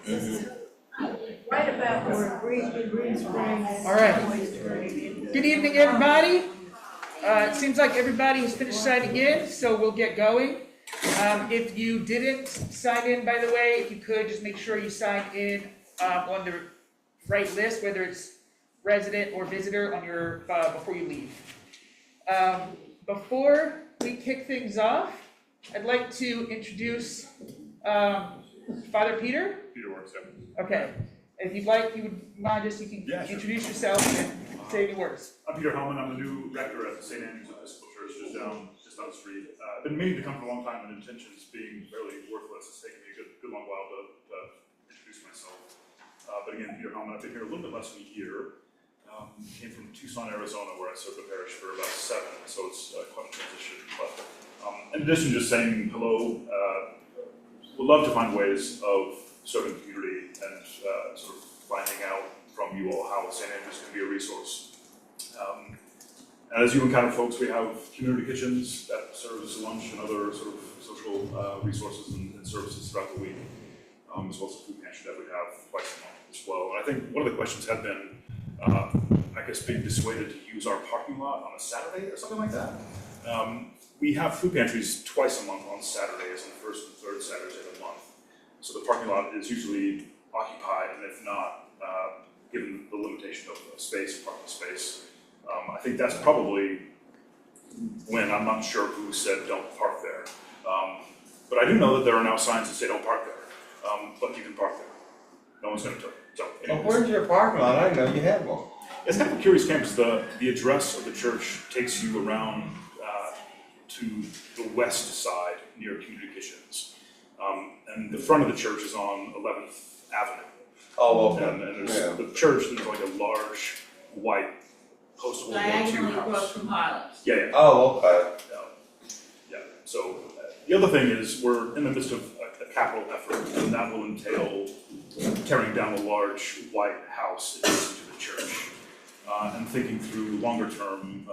Right about where Green Springs. All right. Good evening, everybody. It seems like everybody has finished signing in, so we'll get going. If you didn't sign in, by the way, if you could, just make sure you sign in on the right list, whether it's resident or visitor, on your before you leave. Before we kick things off, I'd like to introduce Father Peter. Peter works, yeah. Okay. If you'd like, you would mind just, you can introduce yourself and say any words. I'm Peter Hellman. I'm the new rector at St. Andrew's Episcopal Church, just down the street. I've been meaning to come for a long time, and intentions being fairly worthless. It's taken me a good long while to introduce myself. But again, Peter Hellman, I've been here a little bit less than a year. Came from Tucson, Arizona, where I served the parish for about 7, so it's quite a transition. But in addition to just saying hello, would love to find ways of serving the community and sort of finding out from you all how St. Andrews can be a resource. And as you encounter folks, we have community kitchens that serve as lunch and other sort of social resources and services throughout the week, as well as a food pantry that we have twice a month as well. And I think one of the questions had been, I guess, being dissuaded to use our parking lot on a Saturday or something like that. We have food pantries twice a month on Saturdays, and the first and third Saturdays of the month. So the parking lot is usually occupied, and if not, given the limitation of space, parking space, I think that's probably when, I'm not sure who said don't park there. But I do know that there are now signs that say don't park there, but you can park there. No one's going to tell you. Well, where's your parking lot? I didn't know you had one. It's kind of a curious campus. The address of the church takes you around to the west side near Community Kitchens. And the front of the church is on 11th Avenue. Oh, okay. And there's the church, there's like a large white post-World War II Diagonally house. across from Highlands. Yeah. Oh, okay. Yeah. So the other thing is we're in the midst of a capital effort, and that will entail tearing down a large white house adjacent to the church, and thinking through longer term,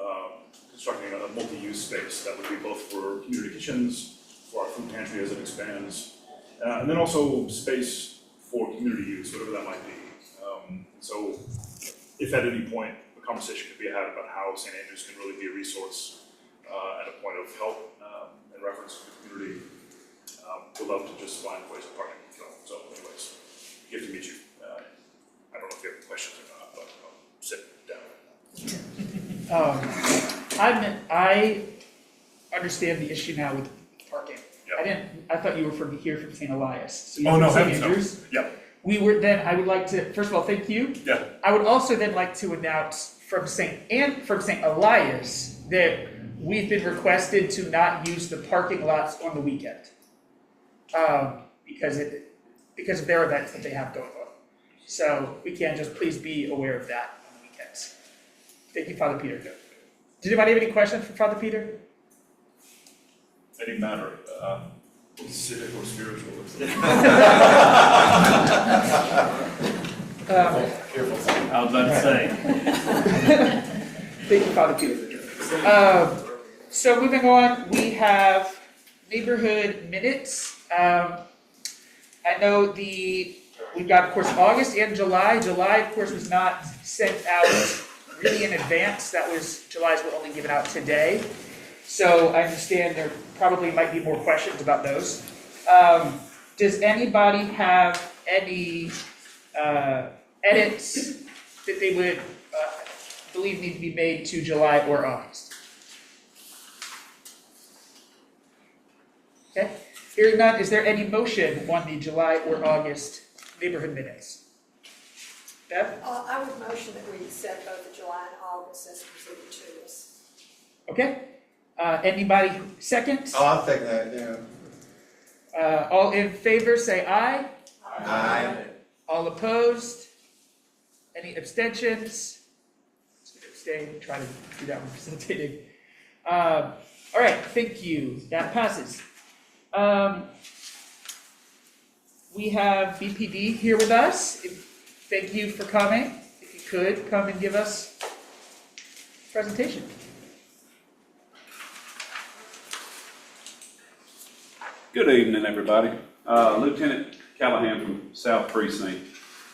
constructing a multi-use space that would be both for community kitchens, for our food pantry as it expands, and then also space for community use, whatever that might be. So if at any point a conversation could be had about how St. Andrews can really be a resource and a point of help and reference to the community, we'd love to just find ways of partnering with you. So anyways, good to meet you. I don't know if you have questions or not, but I'll sit down. I understand the issue now with parking. Yeah. I thought you were here from St. Elias. So Oh no, St. heavens no. Andrews. Yeah. I would like to, first of all, thank you. Yeah. I would also then like to announce from St. Elias that we've been requested to not use the parking lots on the weekend. Because of their events that they have going on. So we can just please be aware of that on the weekends. Thank you, Father Peter. Did anybody have any questions for Father Peter? Any matter, civic or spiritual. Careful. I was about to say. Thank you, Father Peter. So moving on, we have neighborhood minutes. I know we've got, of course, August and July. July, of course, was not sent out really in advance. July's were only given out today. So I understand there probably might be more questions about those. Does anybody have any edits that they would believe need to be made to July or August? Okay. Hearing none, is there any motion on the July or August neighborhood minutes? Bev? I would motion that we accept both the July and August as presented to us. Okay. Anybody second? Oh, I'll take that, yeah. All in favor, say aye. Aye. All opposed? Any abstentions? Abstain, try to do that one facilitating. All right, thank you. That passes. We have BPD here with us. Thank you for coming. If you could, come and give us a presentation. Good evening, everybody. Lieutenant Callahan from South Precinct.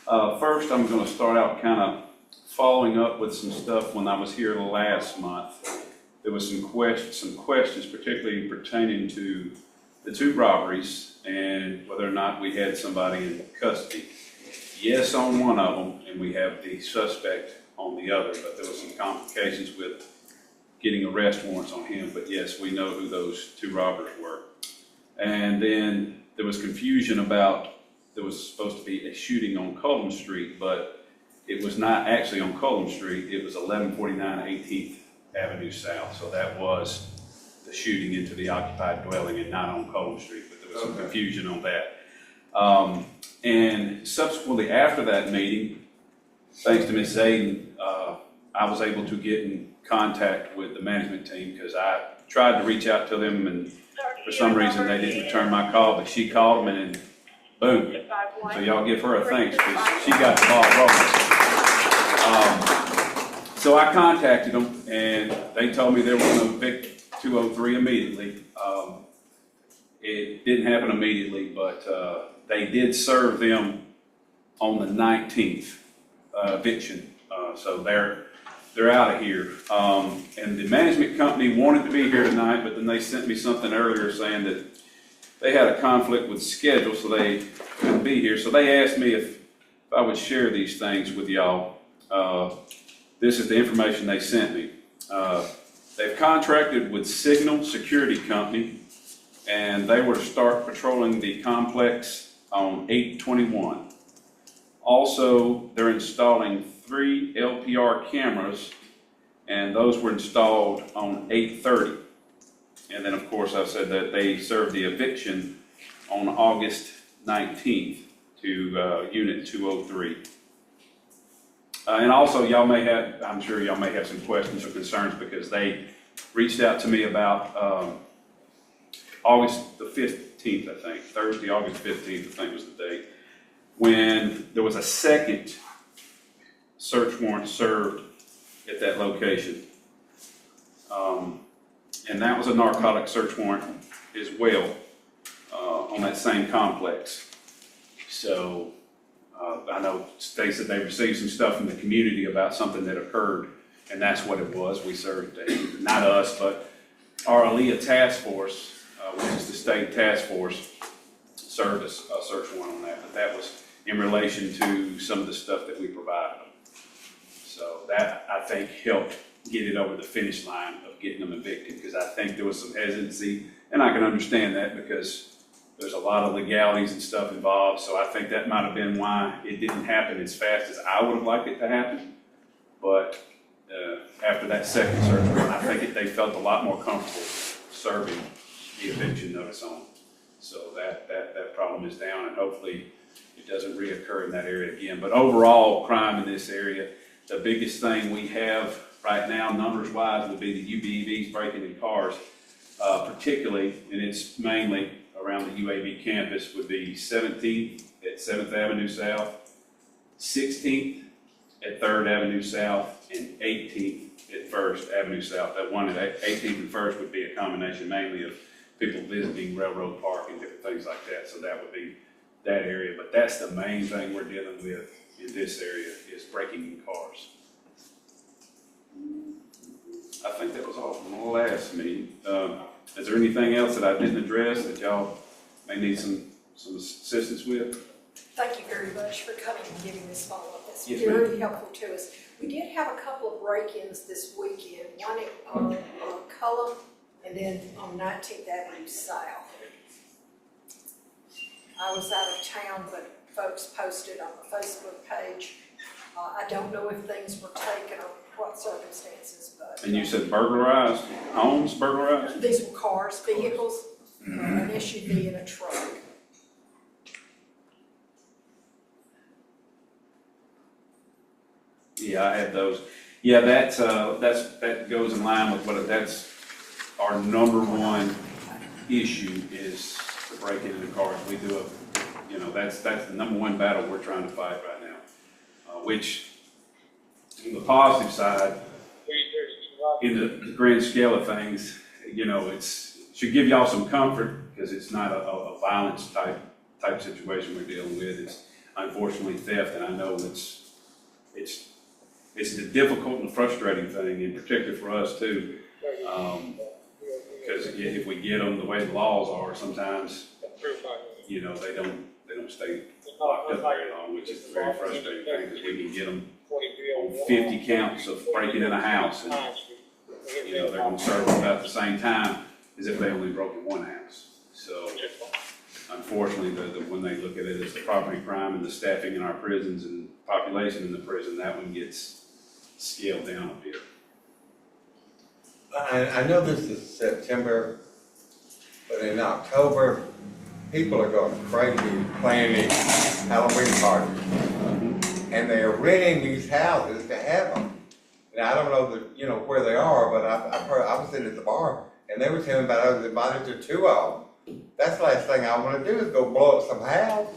First, I'm going to start out kind of following up with some stuff when I was here last month. There was some questions particularly pertaining to the 2 robberies and whether or not we had somebody in custody. Yes, on one of them, and we have the suspect on the other, but there was some complications with getting arrest warrants on him. But yes, we know who those 2 robbers were. And then there was confusion about there was supposed to be a shooting on Cullum Street, but it was not actually on Cullum Street. It was 1149 18th Avenue South. So that was the shooting into the occupied dwelling and not on Cullum Street, but there was some confusion on that. And subsequently after that meeting, thanks to Ms. Zayden, I was able to get in contact with the management team because I tried to reach out to them and for some reason they didn't return my call, but she called them and boom. So y'all give her a thanks because she got the ball rolling. So I contacted them and they told me they were going to evict 203 immediately. It didn't happen immediately, but they did serve them on the 19th eviction. So they're out of here. And the management company wanted to be here tonight, but then they sent me something earlier saying that they had a conflict with schedule, so they couldn't be here. So they asked me if I would share these things with y'all. This is the information they sent me. They've contracted with Signal Security Company, and they were to start patrolling the complex on 8/21. Also, they're installing 3 LPR cameras, and those were installed on 8/30. And then, of course, I said that they served the eviction on August 19th to Unit 203. And also, I'm sure y'all may have some questions or concerns because they reached out to me about August the 15th, I think, Thursday, August 15th, I think was the date, when there was a second search warrant served at that location. And that was a narcotic search warrant as well on that same complex. So I know they said they received some stuff from the community about something that occurred, and that's what it was. We served, not us, but our ALEA task force, which is the state task force, served a search warrant on that. But that was in relation to some of the stuff that we provided them. So that, I think, helped get it over the finish line of getting them evicted, because I think there was some hesitancy, and I can understand that because there's a lot of legalities and stuff involved. So I think that might have been why it didn't happen as fast as I would have liked it to happen. But after that second search warrant, I think they felt a lot more comfortable serving the eviction notice on. So that problem is down, and hopefully it doesn't reoccur in that area again. But overall, crime in this area, the biggest thing we have right now, numbers-wise, would be the UBEVs breaking in cars, particularly, and it's mainly around the UAB campus, would be 17th at 7th Avenue South, 16th at 3rd Avenue South, and 18th at 1st Avenue South. That one at 18th and 1st would be a combination mainly of people visiting Railroad Park and different things like that. So that would be that area. But that's the main thing we're dealing with in this area, is breaking in cars. I think that was all from the last meeting. Is there anything else that I didn't address that y'all may need some assistance with? Thank you very much for coming and giving this follow-up. It's Yes, very helpful to us. We did have a couple of break-ins this weekend, one at Cullum and then on 19th Avenue South. I was out of town, but folks posted on the Facebook page. I don't know if things were taken or what circumstances, but. And you said burglarized, homes burglarized? These were cars, vehicles, an SUV and a truck. Yeah, I had those. Yeah, that goes in line with that's our number one issue, is the breaking into cars. We do that's the number one battle we're trying to fight right now. Which, on the positive side, in the grand scale of things, it should give y'all some comfort, because it's not a violence type type situation we're dealing with. It's unfortunately theft, and I know it's the difficult and frustrating thing, in particular for us too. Because if we get them the way the laws are, sometimes, you know, they don't stay locked up very long, which is a very frustrating thing, because we can get them on 50 counts of breaking in a house, and, you know, they're gonna serve them about the same time as if they only broke in one house. So, unfortunately, when they look at it as the property crime and the staffing in our prisons and population in the prison, that one gets scaled down a bit. I know this is September, but in October, people are going crazy planning Halloween parties. And they are renting these houses to have them. And I don't know you know, where they are, but I've heard, I was sitting at the bar, and they were telling me about I was invited to 2 of them. That's the last thing I want to do is go blow up some house.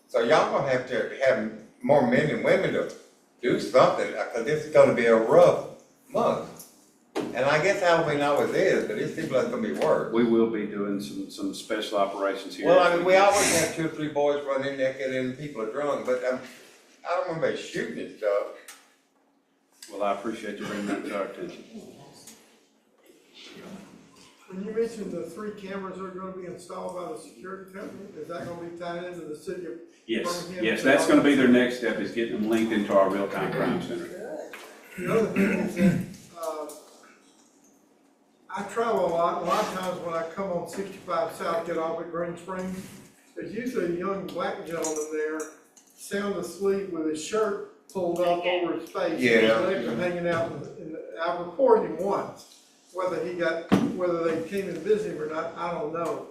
So y'all gonna have to have more men and women to do something, because this is gonna be a rough month. And I guess Halloween always is, but it seems like it's gonna be worse. We will be doing some special operations here. Well, I mean, we always have 2 or 3 boys running naked and people are drunk, but I don't remember shooting and stuff. Well, I appreciate you bringing that to our attention. When you mentioned the 3 cameras that are gonna be installed by the security company, is that gonna be tied into the city of Yes, Birmingham? yes, that's gonna be their next step, is getting them linked into our real-time crime center. The other thing is that, I travel a lot of times when I come on 65 South, get off at Green Springs, there's usually a young black gentleman there, sound asleep with his shirt pulled up over his face. Yeah. His legs are hanging out I've reported him once. Whether they came and visited him or not, I don't know.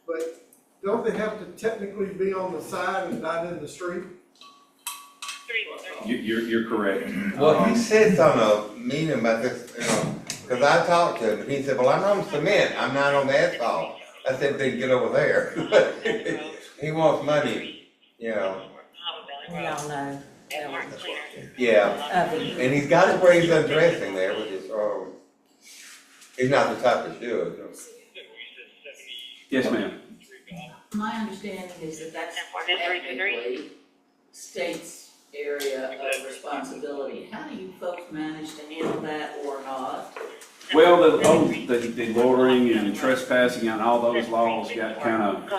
But don't they have to technically be on the side and not in the street? You're correct. Well, he said on a meeting about this, you know, because I talked to him, and he said, well, I'm on cement, I'm not on the asphalt. I said, then get over there. He wants money, you know. We all know. Yeah, and he's got it where he's undressing there with his, he's not the type of shoe. Yes, ma'am. My understanding is that that's technically state's area of responsibility. How do you folks manage to handle that or not? Well, the loitering and trespassing and all those laws got kind of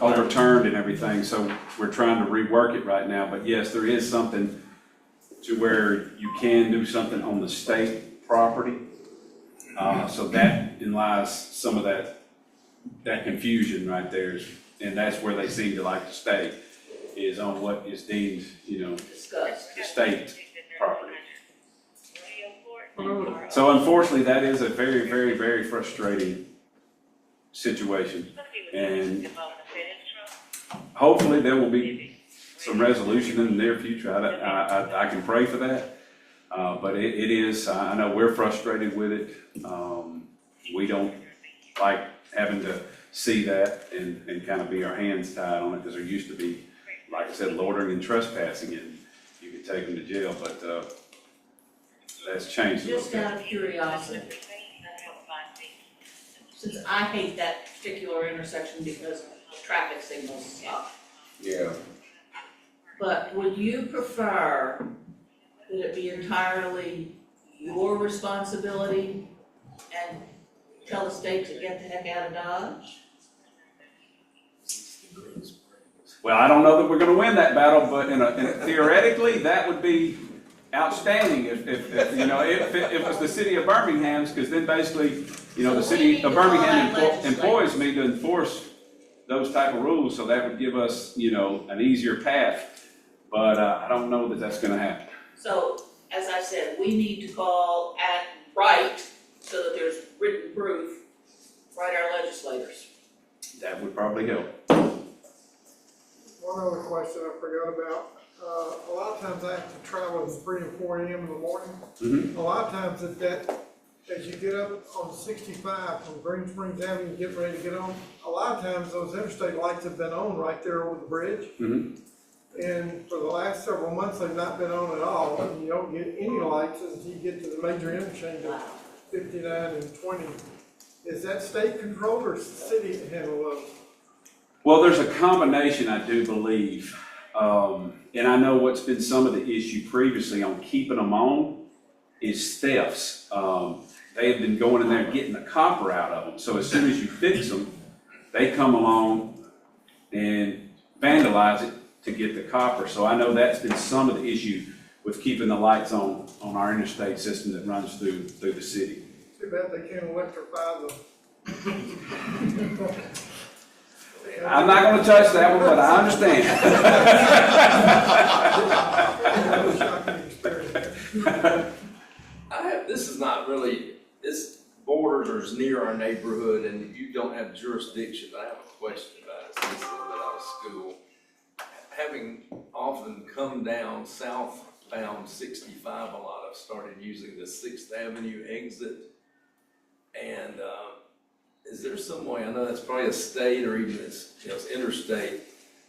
overturned and everything, so we're trying to rework it right now. But yes, there is something to where you can do something on the state property. So that lies some of that confusion right there, and that's where they seem to like to stay, is on what is deemed, you know, Discussed. the state property. So unfortunately, that is a very, very, very frustrating situation. And hopefully there will be some resolution in the near future. I can pray for that. But it is, I know we're frustrated with it. We don't like having to see that and kind of be our hands tied on it, because there used to be, like I said, loitering and trespassing, and you could take them to jail, but that's changed a little Just bit. out of curiosity, since I hate that particular intersection because the traffic signals stop, Yeah. but would you prefer that it be entirely your responsibility and tell the state to get the heck out of Dodge? Well, I don't know that we're gonna win that battle, but theoretically, that would be outstanding if you know, if it was the city of Birmingham's, because then basically, you know, the city of Birmingham employs me to enforce those type of rules, so that would give us, you know, an easier path. But I don't know that that's gonna happen. So, as I said, we need to call at right so that there's written proof, write our legislators. That would probably help. One other question I forgot about. A lot of times I have to travel at 3 and 4 a.m. in the morning. Mm-hmm. A lot of times as you get up on 65 from Green Springs Avenue, getting ready to get on, a lot of times those interstate lights have been on right there over the bridge. Mm-hmm. And for the last several months, they've not been on at all. And you don't get any lights until you get to the major interchange of 59 and 20. Is that state controlled or city handle those? Well, there's a combination, I do believe. And I know what's been some of the issue previously on keeping them on is thefts. They have been going in there and getting the copper out of them. So as soon as you fix them, they come along and vandalize it to get the copper. So I know that's been some of the issue with keeping the lights on our interstate system that runs through the city. Too bad they can't electrify them. I'm not gonna touch that one, but I understand. This is not really, this borders or is near our neighborhood, and you don't have jurisdiction. I have a question about it, since I got out of school. Having often come down southbound 65 a lot, I've started using the 6th Avenue exit. And is there some way, I know that's probably a state or even it's interstate.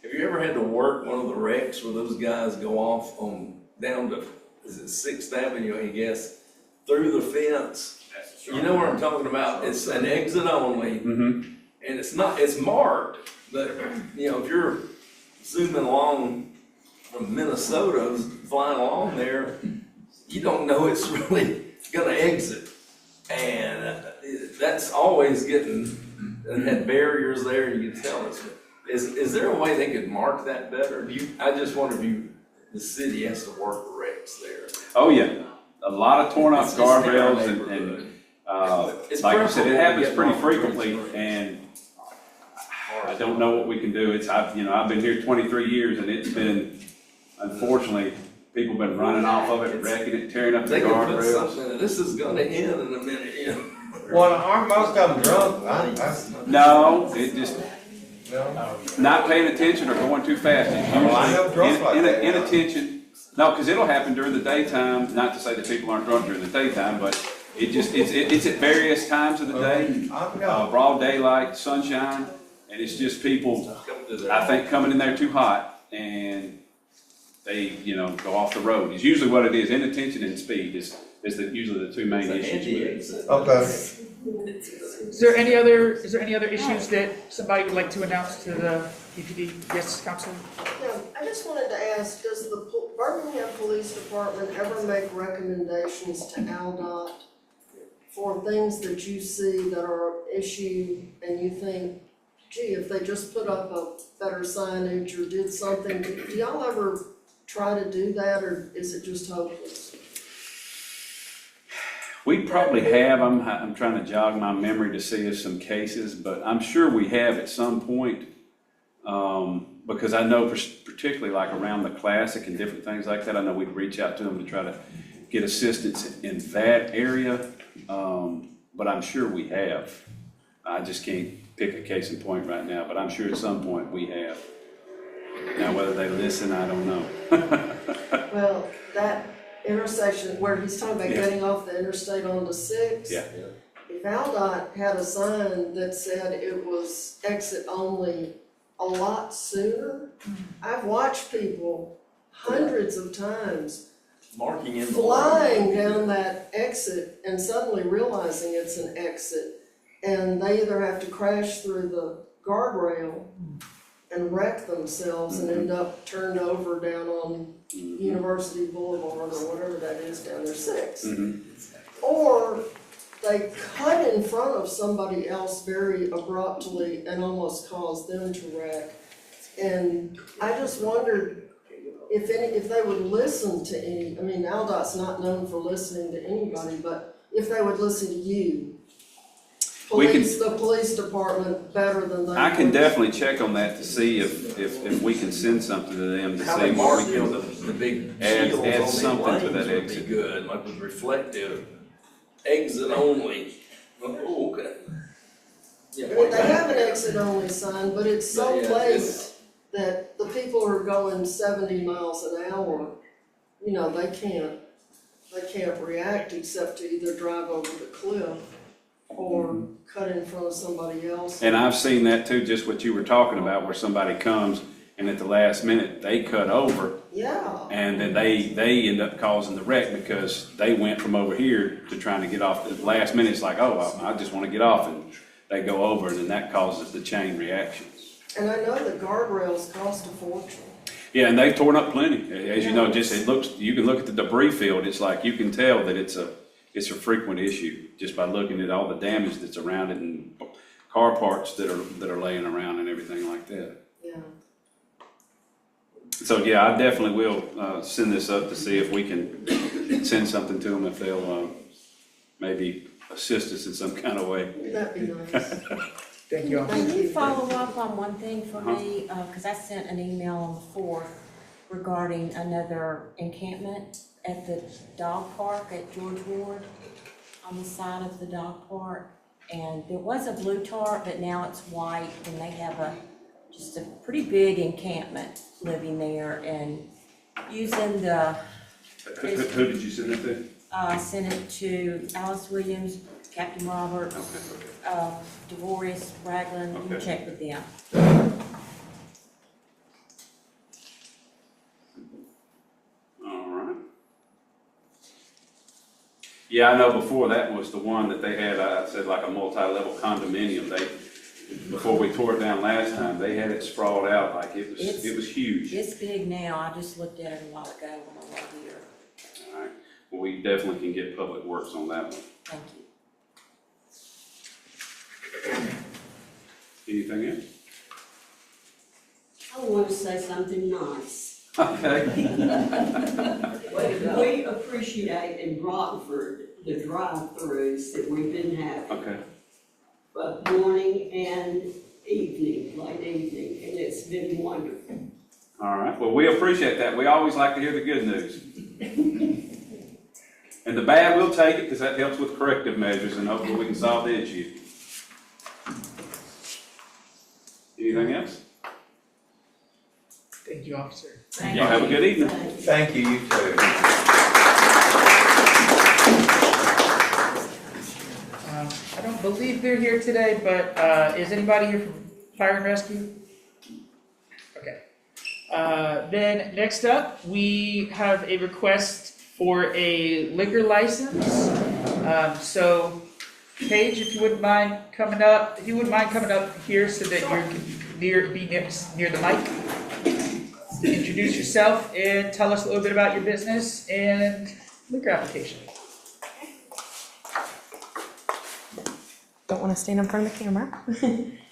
Have you ever had to work one of the wrecks where those guys go off on down to, is it 6th Avenue, I guess, through the fence? You know what I'm talking about? It's an exit only, and it's marked, but if you're zooming along from Minnesota, flying along there, you don't know it's really gonna exit. And that's always it had barriers there, and you can tell us. Is there a way they could mark that better? I just wonder if the city has to work the wrecks there. Oh, yeah. A lot of torn up It's just in our guardrails neighborhood. and like I said, it happens pretty frequently, and I don't know what we can do. I've been here 23 years, and it's been, unfortunately, people been running off of it, wrecking it, tearing up the They can put guardrails. something in it. This is gonna end in a minute, Well, aren't most of them drunk? No, it just, No. not paying attention or going too fast. It's Well, I know drunk like usually that. inattention. No, because it'll happen during the daytime, not to say that people aren't drunk during the daytime, but it's at various times of the day. Broad daylight, sunshine, and it's just people, I think, coming in there too hot, and they, go off the road. It's usually what it is. Inattention and speed is usually the two main issues with it. Okay. Is there any other issues that somebody would like to announce to the EPD? Yes, Council? Yeah, I just wanted to ask, does the Birmingham Police Department ever make recommendations to ALDOT for things that you see that are an issue and you think, gee, if they just put up a better signage or did something, do y'all ever try to do that, or is it just hopeless? We probably have. I'm trying to jog my memory to see if some cases, but I'm sure we have at some point. Because I know particularly like around the Classic and different things like that, I know we'd reach out to them to try to get assistance in that area. But I'm sure we have. I just can't pick a case in point right now, but I'm sure at some point we have. Now, whether they listen, I don't know. Well, that intersection where he's talking about Yeah. getting off the interstate onto 6. Yeah. If ALDOT had a sign that said it was exit only a lot sooner, I've watched people hundreds of times Marking in the flying down that exit and suddenly realizing it's an exit, and they either have to crash through the guardrail and wreck themselves and end up turned over down on University Boulevard or whatever that is down there, 6. Or they cut in front of somebody else very abruptly and almost cause them to wreck. And I just wondered if they would listen to any, I mean, ALDOT's not known for listening to anybody, but if they would listen to you, the police department better than they. I can definitely check on that to see if we can send something to them to How see they what mark we can. the big add shields on the something to lanes that would exit. be good, like with reflective, exit only. Oh, okay. Yeah, I mean, they have an exit only sign, but it's so Yeah, late that the people who are going 70 miles an hour, they can't react except to either drive over the cliff or cut in front of somebody else. And I've seen that too, just what you were talking about, where somebody comes and at the last minute, they cut over. Yeah. And then they end up causing the wreck because they went from over here to trying to get off. The last minute, it's like, oh, I just want to get off, and they go over, and then that causes the chain reaction. And I know the guardrails cost a fortune. Yeah, and they've torn up plenty. As you know, just, it looks, you can look at the debris field, it's like, you can tell that it's a frequent issue just by looking at all the damage that's around it and car parts that are laying around and everything like that. Yeah. So, yeah, I definitely will, send this up to see if we can send something to them, if they'll, maybe assist us in some kind of way. That'd be nice. Thank you all. Thank Can you you. follow up on one thing for me? Because I sent an email on the 4th regarding another encampment at the dog park at George Ward, on the side of the dog park. And there was a blue tarp, but now it's white, and they have just a pretty big encampment living there and using the, Who did you send it to? sent it to Alice Williams, Captain Roberts, DeVoris, Ragland, you can Okay. check with them. All right. Yeah, I know before that was the one that they had, I said like a multi-level condominium. Before we tore it down last time, they had it sprawled out like it was huge. It's big now, I just looked at it a while ago when I was here. All right, well, we definitely can get Public Works on that one. Thank you. Anything else? I want to say something nice. Okay. We appreciate in Rockford the drive-throughs that we've been having, Okay. both morning and evening, late evening, and it's been wonderful. All right, well, we appreciate that. We always like to hear the good news. And the bad, we'll take it because that helps with corrective measures and hopefully we can solve the issue. Anything else? Thank you, officer. Y'all have a good evening. Thank you, you too. I don't believe they're here today, but is anybody here from Fire and Rescue? Okay. Then next up, we have a request for a liquor license. So Paige, if you wouldn't mind coming up here so that you're be near the mic. Introduce yourself and tell us a little bit about your business and liquor application. Don't want to stand in front of the camera.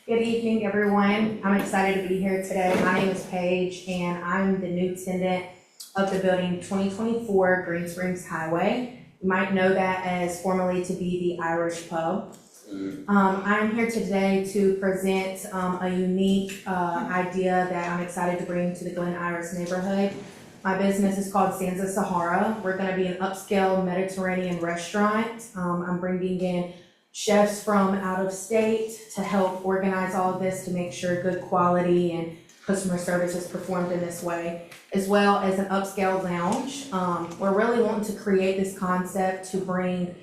Good evening, everyone. I'm excited to be here today. My name is Paige, and I'm the new tenant of the building 2024 Green Springs Highway. You might know that as formerly to be the Irish Pub. I'm here today to present a unique idea that I'm excited to bring to the Glen Iris neighborhood. My business is called Sansa Sahara. We're going to be an upscale Mediterranean restaurant. I'm bringing in chefs from out of state to help organize all of this to make sure good quality and customer service is performed in this way, as well as an upscale lounge. We're really wanting to create this concept to bring,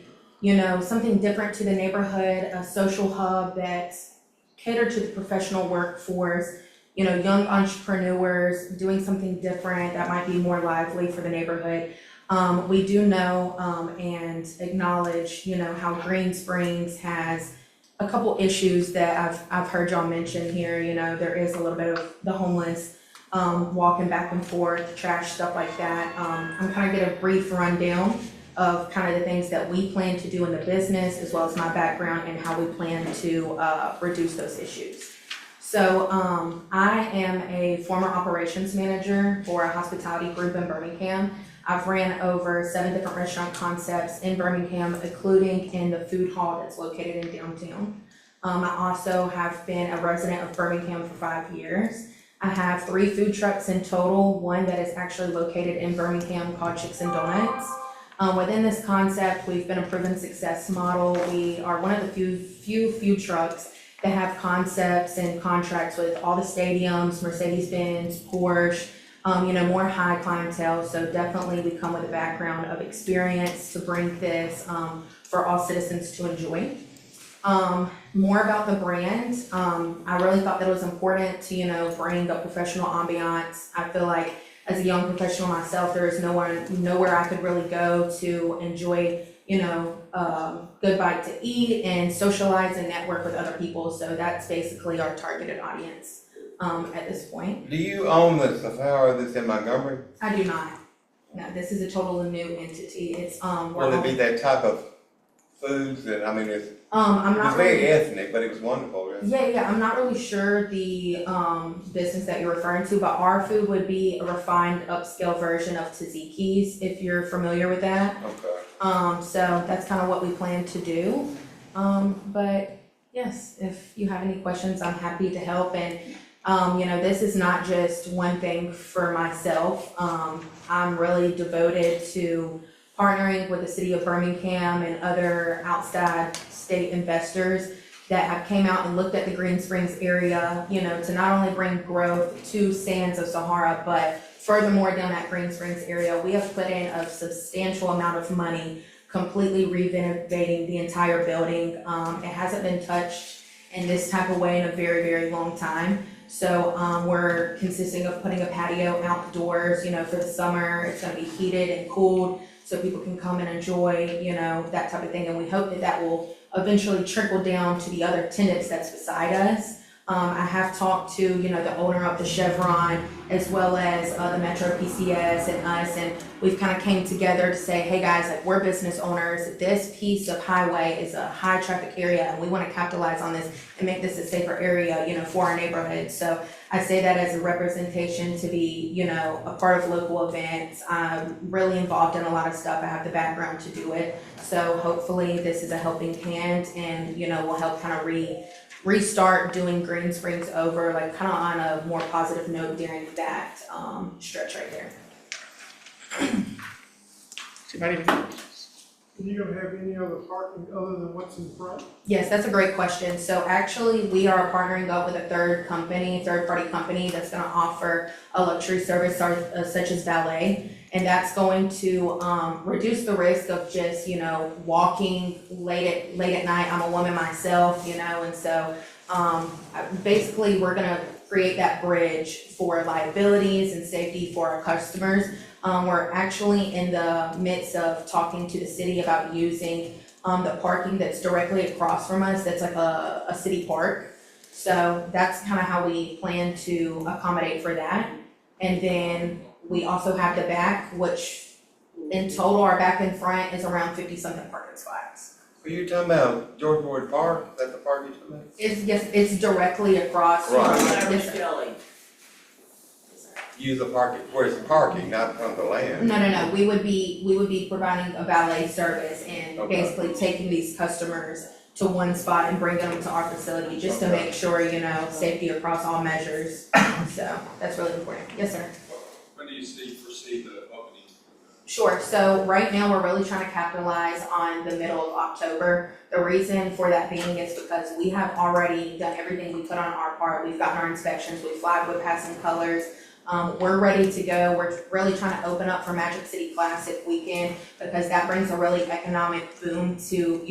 something different to the neighborhood, a social hub that's catered to the professional workforce, young entrepreneurs doing something different that might be more lively for the neighborhood. We do know and acknowledge, how Green Springs has a couple issues that I've heard y'all mention here. There is a little bit of the homeless walking back and forth, trash, stuff like that. I'm kind of get a brief rundown of kind of the things that we plan to do in the business, as well as my background and how we plan to reduce those issues. So I am a former operations manager for a hospitality group in Birmingham. I've ran over 7 different restaurant concepts in Birmingham, including in the food hall that's located in downtown. I also have been a resident of Birmingham for 5 years. I have 3 food trucks in total, one that is actually located in Birmingham called Chicks and Donuts. Within this concept, we've been a proven success model. We are one of the few food trucks that have concepts and contracts with all the stadiums, Mercedes-Benz, Porsche, more high clientele. So definitely we come with a background of experience to bring this for all citizens to enjoy. More about the brand. I really thought that it was important to, bring a professional ambiance. I feel like as a young professional myself, there is nowhere I could really go to enjoy, good bite to eat and socialize and network with other people. So that's basically our targeted audience. at this point. Do you own the Safari that's in Montgomery? I do not. No, this is a totally new entity. It's, we're Will it be only, that type of foods that, I mean, it's I'm not very really. ethnic, but it was wonderful. Yeah, I'm not really sure the business that you're referring to, but our food would be a refined upscale version of tzatziki's, if you're familiar with that. Okay. So that's kind of what we plan to do. But yes, if you have any questions, I'm happy to help. And this is not just one thing for myself. I'm really devoted to partnering with the city of Birmingham and other outside state investors that have came out and looked at the Green Springs area, to not only bring growth to Sands of Sahara, but furthermore down that Green Springs area, we have put in a substantial amount of money completely renovating the entire building. It hasn't been touched in this type of way in a very, very long time. So we're consisting of putting a patio outdoors, for the summer. It's gonna be heated and cooled so people can come and enjoy, that type of thing. And we hope that that will eventually trickle down to the other tenants that's beside us. I have talked to, the owner of the Chevron as well as the Metro PCS and us, and we've kind of came together to say, hey guys, like we're business owners. This piece of highway is a high traffic area and we want to capitalize on this and make this a safer area, for our neighborhood. So I say that as a representation to be, a part of local events. I'm really involved in a lot of stuff. I have the background to do it. So hopefully this is a helping hand and, will help kind of restart doing Green Springs over, like kind of on a more positive note during that stretch right there. Anybody? Are you gonna have any other parking other than what's in front? Yes, that's a great question. So actually, we are partnering up with a third-party company that's gonna offer a luxury service such as valet. And that's going to reduce the risk of just, walking late at night. I'm a woman myself, and so basically we're gonna create that bridge for liabilities and safety for our customers. We're actually in the midst of talking to the city about using the parking that's directly across from us. That's like a city park. So that's kind of how we plan to accommodate for that. And then we also have the back, which in total, our back and front is around 50-something parking spots. Are you talking about George Ward Park? Is that the park you're talking about? It's directly across from. Right. Yes, sir. Deli. Use the parking, where's the parking, not from the land? No, we would be providing a valet service and Okay. basically taking these customers to one spot and bringing them to our facility just to make sure, safety across all measures. So that's really important. Yes, sir. When do you foresee the opening? Sure, so right now we're really trying to capitalize on the middle of October. The reason for that being is because we have already done everything we could on our part. We've gotten our inspections, we've flagged with passing colors. We're ready to go. We're really trying to open up for Magic City Classic weekend because that brings a really economic boom to,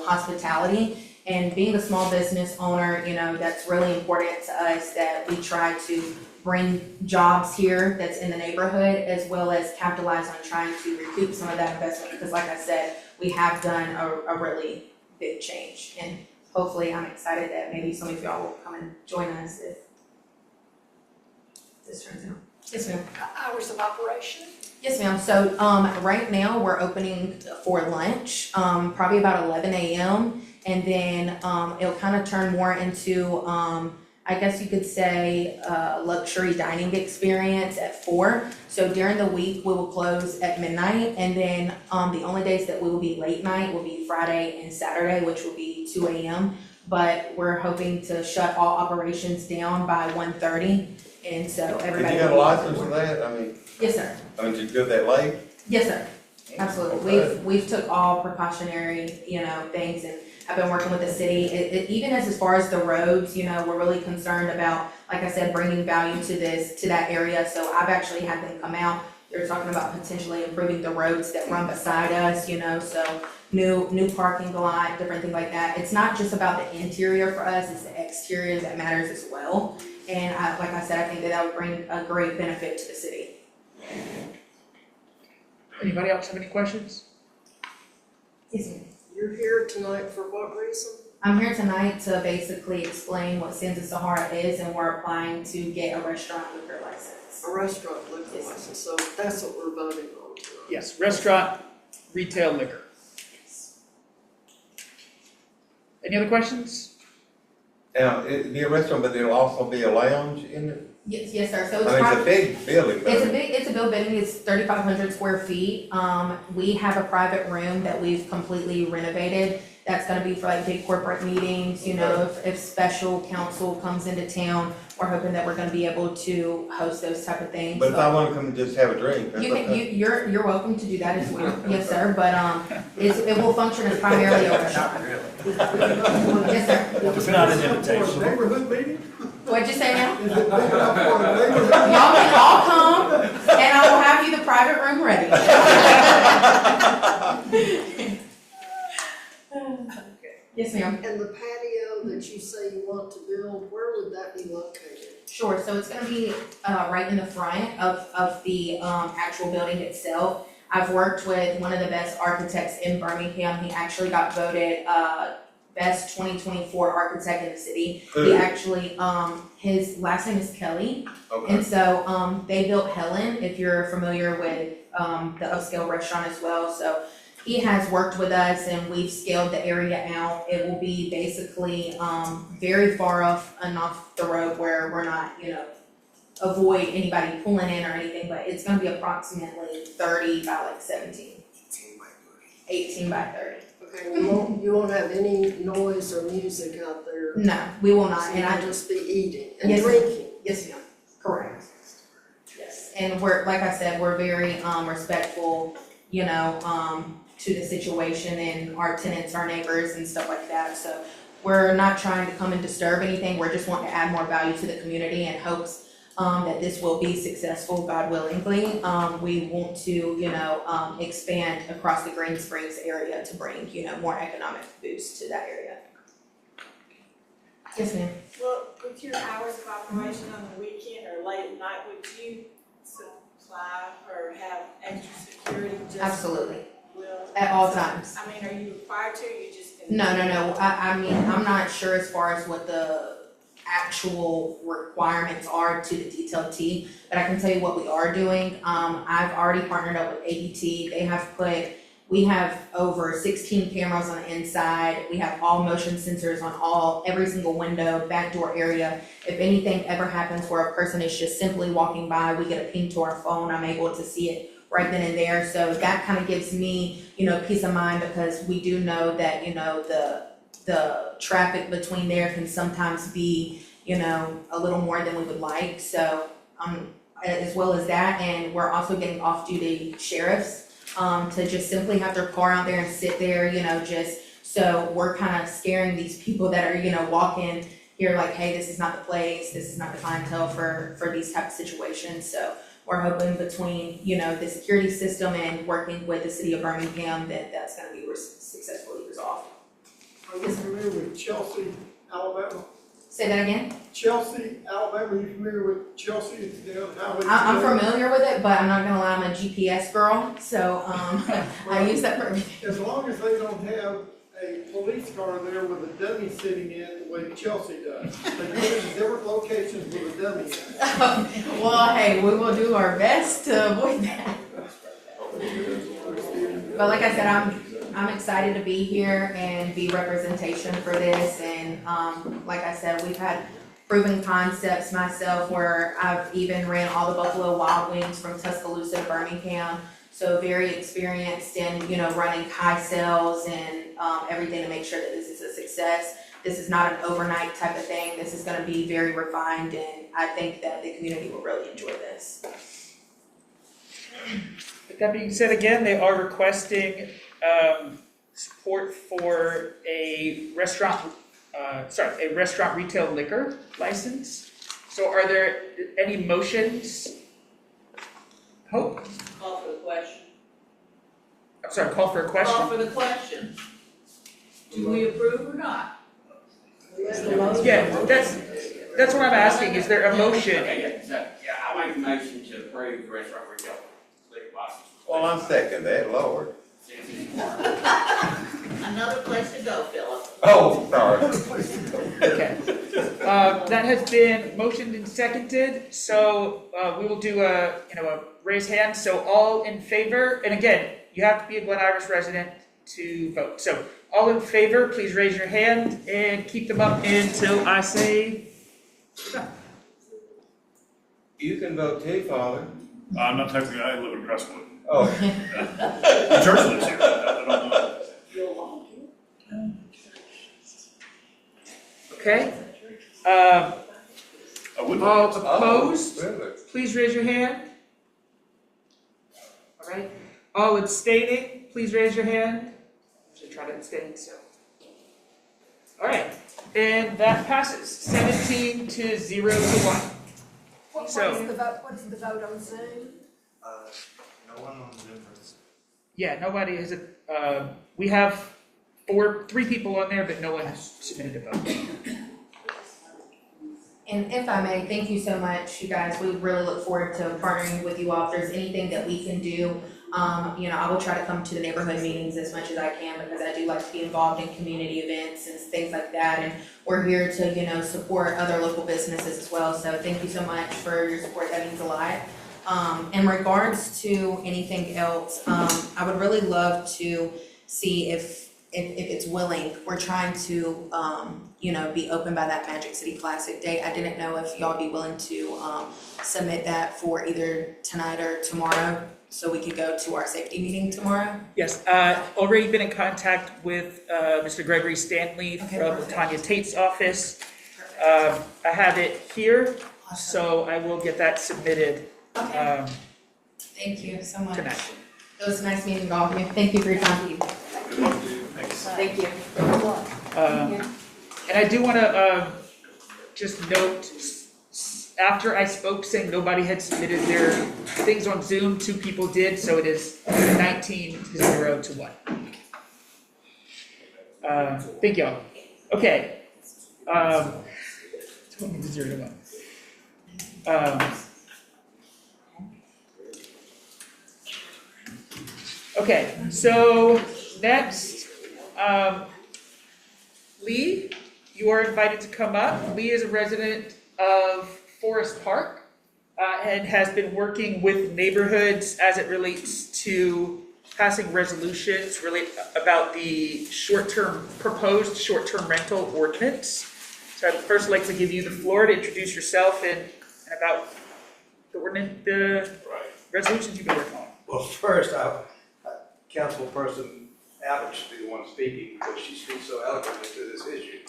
hospitality. And being a small business owner, that's really important to us that we try to bring jobs here that's in the neighborhood as well as capitalize on trying to recoup some of that investment because like I said, we have done a really big change. And hopefully I'm excited that maybe some of y'all will come and join us if this turns out. Yes, ma'am. Hours of operation? Yes, ma'am. So, right now we're opening for lunch, probably about 11 a.m. And then, it'll kind of turn more into, I guess you could say, luxury dining experience at 4. So during the week, we will close at midnight. And then, the only days that we will be late night will be Friday and Saturday, which will be 2 a.m. But we're hoping to shut all operations down by 1:30. And so everybody. Did you get a license for that? I mean, Yes, sir. I mean, to go that late? Yes, sir. Absolutely. Okay. We've took all precautionary, things and I've been working with the city. Even as far as the roads, we're really concerned about, like I said, bringing value to that area. So I've actually had them come out. They're talking about potentially improving the roads that run beside us, so new parking lot, different things like that. It's not just about the interior for us, it's the exterior that matters as well. And like I said, I think that would bring a great benefit to the city. Anybody else have any questions? Yes, ma'am. You're here tonight for what reason? I'm here tonight to basically explain what Sins of Sahara is, and we're applying to get a restaurant liquor license. A restaurant liquor license, so that's what we're voting on tonight. Yes, restaurant, retail liquor. Any other questions? Now, it'd be a restaurant, but there'll also be a lounge in it? Yes, sir, so it's I mean, it's a big building, but. It's a big building, it's 3,500 square feet. We have a private room that we've completely renovated. That's gonna be for like big corporate meetings, you know, if special counsel comes into town, we're hoping that we're gonna be able to host those type of things. But if I wanna come and just have a drink, that's You can, okay. you're welcome to do that as well, yes, sir, but, it will function as primarily a restaurant. Yes, sir. It's not an invitation. For a neighborhood meeting? What'd you say now? Is it big enough for a neighborhood? Y'all can all come, and I will have you the private room ready. Yes, ma'am. And the patio that you say you want to build, where would that be located? Sure, so it's gonna be, right in the front of the, actual building itself. I've worked with one of the best architects in Birmingham. He actually got voted, best 2024 architect in the city. Who? He actually, his last name is Kelly. Okay. And so, they built Helen, if you're familiar with, the upscale restaurant as well. So he has worked with us and we've scaled the area out. It will be basically, very far off and off the road where we're not, you know, avoid anybody pulling in or anything, but it's gonna be approximately 30 by like 17. 18 by 30. Okay, you won't have any noise or music out there? No, we will not, So and I you'll just be eating and Yes, drinking? Yes, ma'am, correct. Yes, and we're, like I said, we're very, respectful, you know, to the situation and our tenants, our neighbors and stuff like that, so we're not trying to come and disturb anything, we're just wanting to add more value to the community and hopes, that this will be successful, God willingly. We want to, you know, expand across the Green Springs area to bring, you know, more economic boost to that area. Yes, ma'am. Well, with your hours of operation on the weekend or late at night, would you supply or have extra security just? Absolutely, Will? at all times. I mean, are you required to, or you just? No, I mean, I'm not sure as far as what the actual requirements are to the detailed T, but I can tell you what we are doing. I've already partnered up with ADT. We have over 16 cameras on the inside. We have all motion sensors on every single window, back door area. If anything ever happens where a person is just simply walking by, we get a ping to our phone. I'm able to see it right then and there. So that kind of gives me, you know, peace of mind because we do know that, you know, the traffic between there can sometimes be, you know, a little more than we would like. So, as well as that, and we're also getting off-duty sheriffs, to just simply have their car out there and sit there, you know, just, so we're kind of scaring these people that are, you know, walking here like, hey, this is not the place, this is not the clientele for these type of situations. So we're hoping between, you know, the security system and working with the city of Birmingham that that's gonna be successfully resolved. Are you familiar with Chelsea, Alabama? Say that again? Chelsea, Alabama, are you familiar with Chelsea? It's down Highway. I'm 2A? familiar with it, but I'm not gonna lie, I'm a GPS girl, so, I use that for everything. As long as they don't have a police car there with a dummy sitting in the way Chelsea does. They put it in different locations with a dummy in it. Well, hey, we will do our best to avoid that. But like I said, I'm excited to be here and be representation for this, and, like I said, we've had proven concepts myself where I've even ran all the Buffalo Wild Wings from Tuscaloosa to Birmingham. So very experienced in, you know, running high sales and, everything to make sure that this is a success. This is not an overnight type of thing. This is gonna be very refined, and I think that the community will really enjoy this. With that being said, again, they are requesting support for a restaurant retail liquor license. So are there any motions? Hope? Call for the question. I'm sorry, call for a question? Call for the question. Do we approve or not? Yeah, that's what I'm asking, is there a motion? I make a motion to approve the restaurant retail liquor license. Well, I'm second that, Lord. Another place to go, Philip. Oh, sorry. Okay. That has been motioned and seconded, so, we will do a raise hand, so all in favor, and again, you have to be a Glen Iris resident to vote, so all in favor, please raise your hand and keep them up until I say done. You can vote too, Father. I'm not technically, I live in Crestwood. Oh. The church lives here, I don't know. Okay? I would. All opposed, Really? please raise your hand. All right, all abstaining, please raise your hand. I should try to abstain, so. All right, and that passes 17 to 0 to 1. What is So- the vote, what is the vote on Zoom? No one on Zoom for this. Yeah, nobody has we have three people on there, but no one has submitted a vote. And if I may, thank you so much, you guys. We really look forward to partnering with you all. If there's anything that we can do, I will try to come to the neighborhood meetings as much as I can because I do like to be involved in community events and things like that. And we're here to, support other local businesses as well. So thank you so much for your support. That means a lot. In regards to anything else, I would really love to see if it's willing, we're trying to, be open by that Magic City Classic date. I didn't know if y'all be willing to, submit that for either tonight or tomorrow, so we could go to our safety meeting tomorrow. Yes, already been in contact with Mr. Gregory Stanley from Tanya Tate's office. I have it here, so I will get that submitted Okay. Thank you so much. tonight. It was nice meeting all of you. Thank you for your time. Good luck to you, thanks. Thank you. And I do want to just note, after I spoke saying nobody had submitted their things on Zoom, 2 people did, so it is 19 to 0 to 1. Thank y'all. Okay. 20 to 0 to 1. Okay, so next, Lee, you are invited to come up. Lee is a resident of Forest Park and has been working with neighborhoods as it relates to passing resolutions about the proposed short-term rental ordinance. So I'd first like to give you the floor to introduce yourself and about the resolutions you've been working on. Well, first, Councilperson Abbott should be the one speaking because she speaks so eloquently to this issue.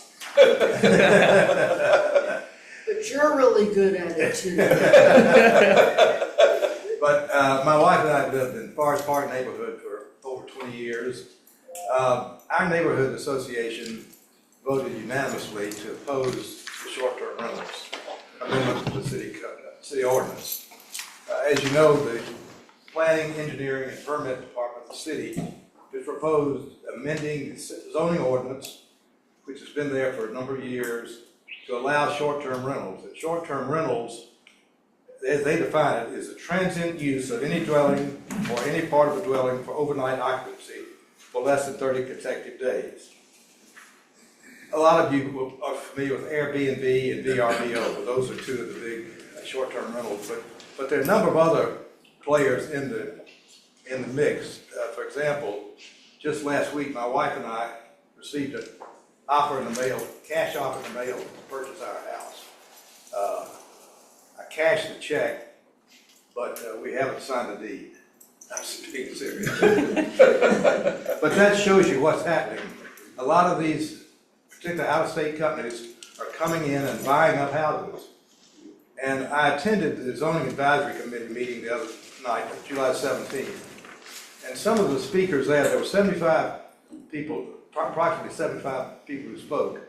But you're really good at it too. But my wife and I have lived in Forest Park neighborhood for over 20 years. Our neighborhood association voted unanimously to oppose the short-term rentals amendment to the city ordinance. As you know, the Planning, Engineering, and Permit Department of the city has proposed amending the zoning ordinance, which has been there for a number of years, to allow short-term rentals. And short-term rentals, as they define it, is a transient use of any dwelling or any part of a dwelling for overnight occupancy for less than 30 consecutive days. A lot of you are familiar with Airbnb and VRBO, but those are 2 of the big short-term rentals. But there are a number of other players in the mix. For example, just last week, my wife and I received an offer in the mail, cash offer in the mail to purchase our house. I cashed the check, but we haven't signed the deed. I'm being serious. But that shows you what's happening. A lot of these, particularly out-of-state companies, are coming in and buying up houses. And I attended the zoning advisory committee meeting the other night, July 17th. And some of the speakers there were 75 people, approximately 75 people who spoke.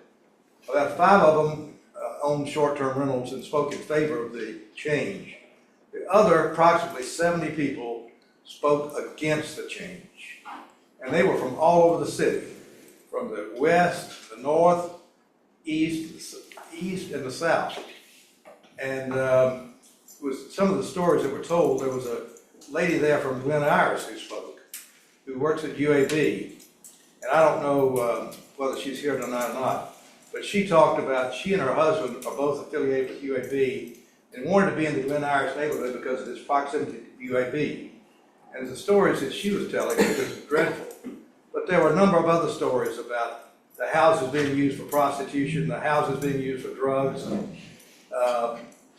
About 5 of them owned short-term rentals and spoke in favor of the change. The other approximately 70 people spoke against the change. And they were from all over the city, from the west, the north, east, and the south. And was some of the stories that were told. There was a lady there from Glen Iris who spoke, who works at UAB. And I don't know whether she's here tonight or not, but she talked about, she and her husband are both affiliated with UAB and wanted to be in the Glen Iris neighborhood because of its proximity to UAB. And the stories that she was telling was dreadful. But there were a number of other stories about the houses being used for prostitution, the houses being used for drugs,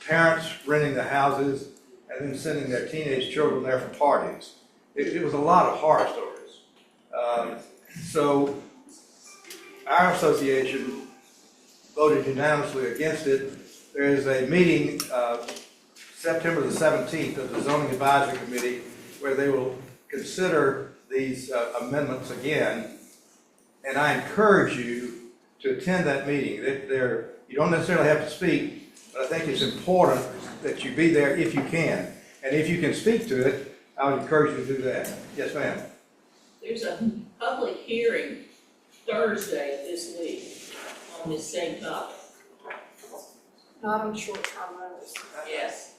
parents renting the houses and then sending their teenage children there for parties. It was a lot of horror stories. So our association voted unanimously against it. There is a meeting September the 17th of the Zoning Advisory Committee where they will consider these amendments again. And I encourage you to attend that meeting. You don't necessarily have to speak, but I think it's important that you be there if you can. And if you can speak to it, I would encourage you to do that. Yes, ma'am. There's a public hearing Thursday this week on this same topic. Not on short-term rentals. Yes.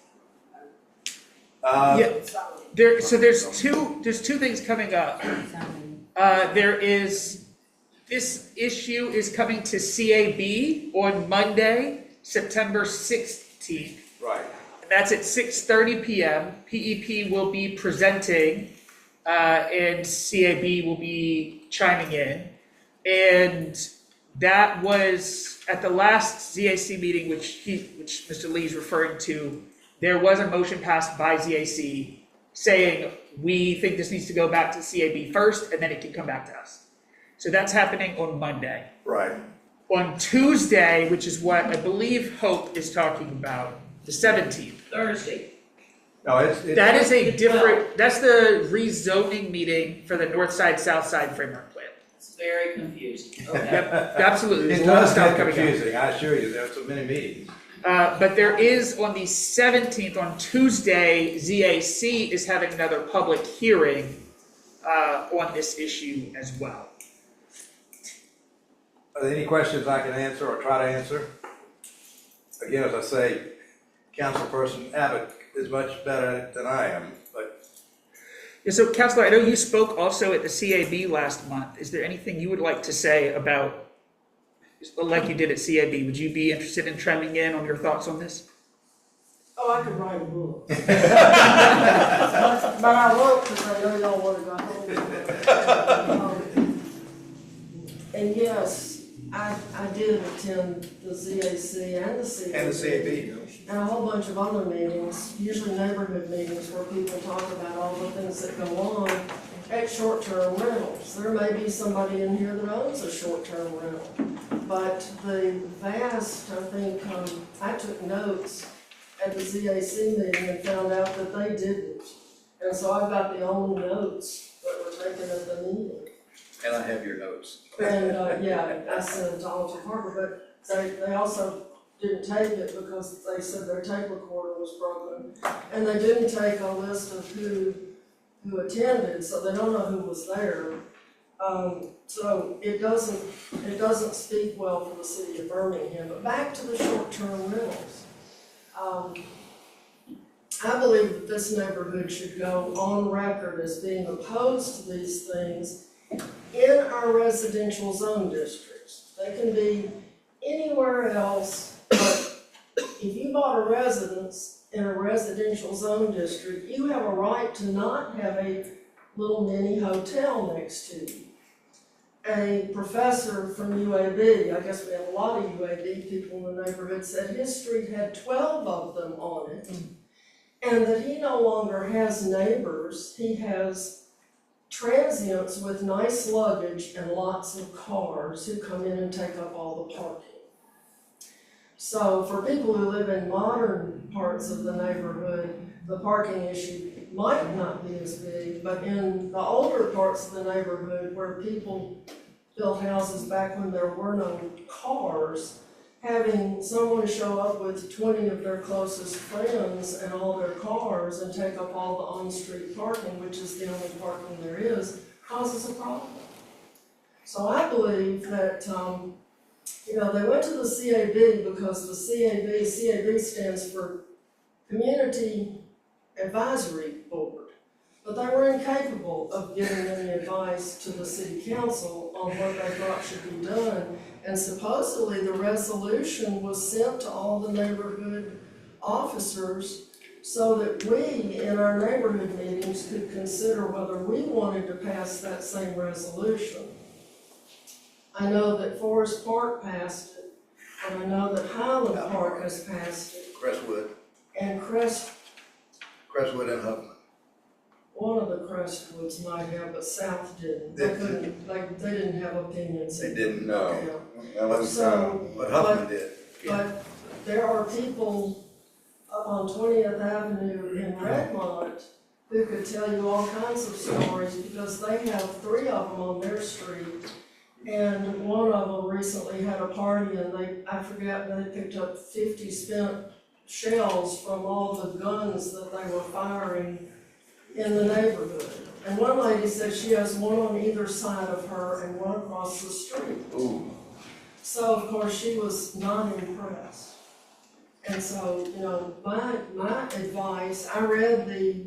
So there's two things coming up. This issue is coming to CAB on Monday, September 16th. Right. And that's at 6:30 p.m. PEP will be presenting, and CAB will be chiming in. And that was at the last ZAC meeting, which Mr. Lee is referring to. There was a motion passed by ZAC saying, we think this needs to go back to CAB first, and then it can come back to us. So that's happening on Monday. Right. On Tuesday, which is what I believe Hope is talking about, the 17th. Thursday. No, it's That is a different, that's the rezoning meeting for the north side, south side framework plan. It's very confusing. Okay. Yep, absolutely. There's it a lot of does stuff get coming up. confusing, I assure you, there are so many meetings. But there is on the 17th, on Tuesday, ZAC is having another public hearing on this issue as well. Are there any questions I can answer or try to answer? Again, as I say, Councilperson Abbott is much better at it than I am, but. Yeah, so Councilor, I know you spoke also at the CAB last month. Is there anything you would like to say about, like you did at CAB, would you be interested in chiming in on your thoughts on this? Oh, I could write a book. But I won't because I know y'all want to go home. And yes, I did attend the ZAC and the CAB. And the CAB. And a whole bunch of other meetings, usually neighborhood meetings where people talk about all the things that go on at short-term rentals. There may be somebody in here that owns a short-term rental. But the vast, I think, I took notes at the ZAC meeting and found out that they didn't. And so I've got the only notes that were taken at the meeting. And I have your notes. And, yeah, I sent it to Oliver Parker, but they also didn't take it because they said their tape recorder was broken. And they didn't take a list of who attended, so they don't know who was there. So it doesn't speak well for the city of Birmingham. But back to the short-term rentals. I believe that this neighborhood should go on record as being opposed to these things in our residential zone districts. They can be anywhere else, but if you bought a residence in a residential zone district, you have a right to not have a little mini hotel next to you. A professor from UAB, I guess we have a lot of UAB people in the neighborhood, said his street had 12 of them on it, and that he no longer has neighbors, he has transients with nice luggage and lots of cars who come in and take up all the parking. So for people who live in modern parts of the neighborhood, the parking issue might not be as big, but in the older parts of the neighborhood where people built houses back when there were no cars, having someone show up with 20 of their closest friends and all their cars and take up all the on-street parking, which is the only parking there is, causes a problem. So I believe that, they went to the CAB because the CAB stands for Community Advisory Board, but they were incapable of giving any advice to the city council on what they thought should be done. And supposedly the resolution was sent to all the neighborhood officers so that we, in our neighborhood meetings, could consider whether we wanted to pass that same resolution. I know that Forest Park passed it, and I know that Highland Park has passed it, Crestwood, and Crestwood and Huffman. one of the Crestwoods might have, but South didn't. They couldn't, they didn't have opinions. They didn't, No. Yeah. Well, So, but Huffman did. but there are people up on 20th Avenue in Redmont who could tell you all kinds of stories because they have 3 of them on their street. And one of them recently had a party and I forget, they picked up 50 spent shells from all the guns that they were firing in the neighborhood. And one lady said she has one on either side of her and one across the street. Ooh. So of course she was not impressed. And so, you know, my advice, I read the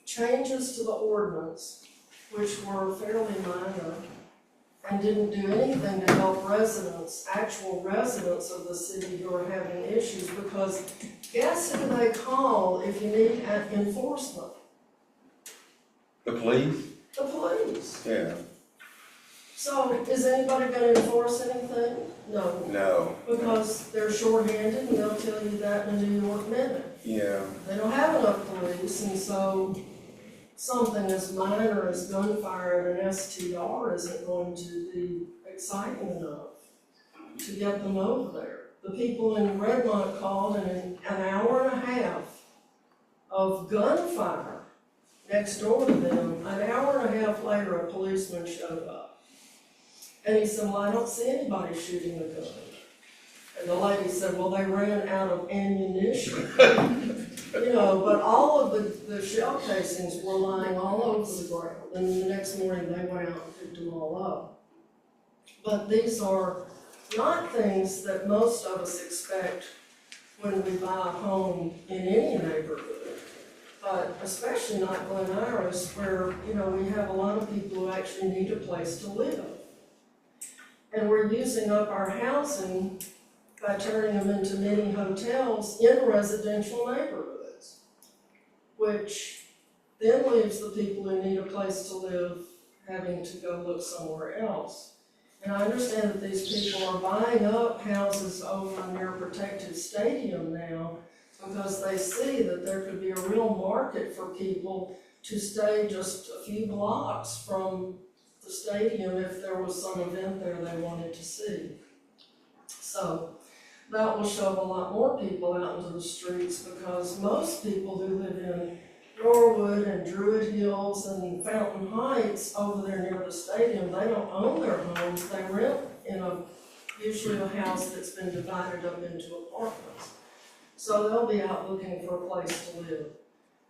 changes to the ordinance, which were fairly minor, and didn't do anything to help residents, actual residents of the city who are having issues, because guess who they call if you need enforcement? The police? The police. Yeah. So is anybody gonna enforce anything? No. No. Because they're shorthanded and they'll tell you that in a New York minute. Yeah. They don't have enough police, and so something as minor as gunfire at an STR isn't going to be exciting enough to get them over there. The people in Redmont called, and in an hour and a half of gunfire next door to them, an hour and a half later, a policeman showed up. And he said, well, I don't see anybody shooting a gun. And the lady said, well, they ran out of ammunition. You know, but all of the shell casings were lying all over the ground. And the next morning they went out and picked them all up. But these are not things that most of us expect when we buy a home in any neighborhood. But especially not Glen Iris, where, you know, we have a lot of people who actually need a place to live. And we're using up our housing by turning them into mini hotels in residential neighborhoods, which then leaves the people who need a place to live having to go look somewhere else. And I understand that these people are buying up houses over near Protective Stadium now because they see that there could be a real market for people to stay just a few blocks from the stadium if there was some event there they wanted to see. So that will shove a lot more people out into the streets because most people who live in Norwood and Druid Hills and Fountain Heights over there near the stadium, they don't own their homes, they rent in usually a house that's been divided up into apartments. So they'll be out looking for a place to live.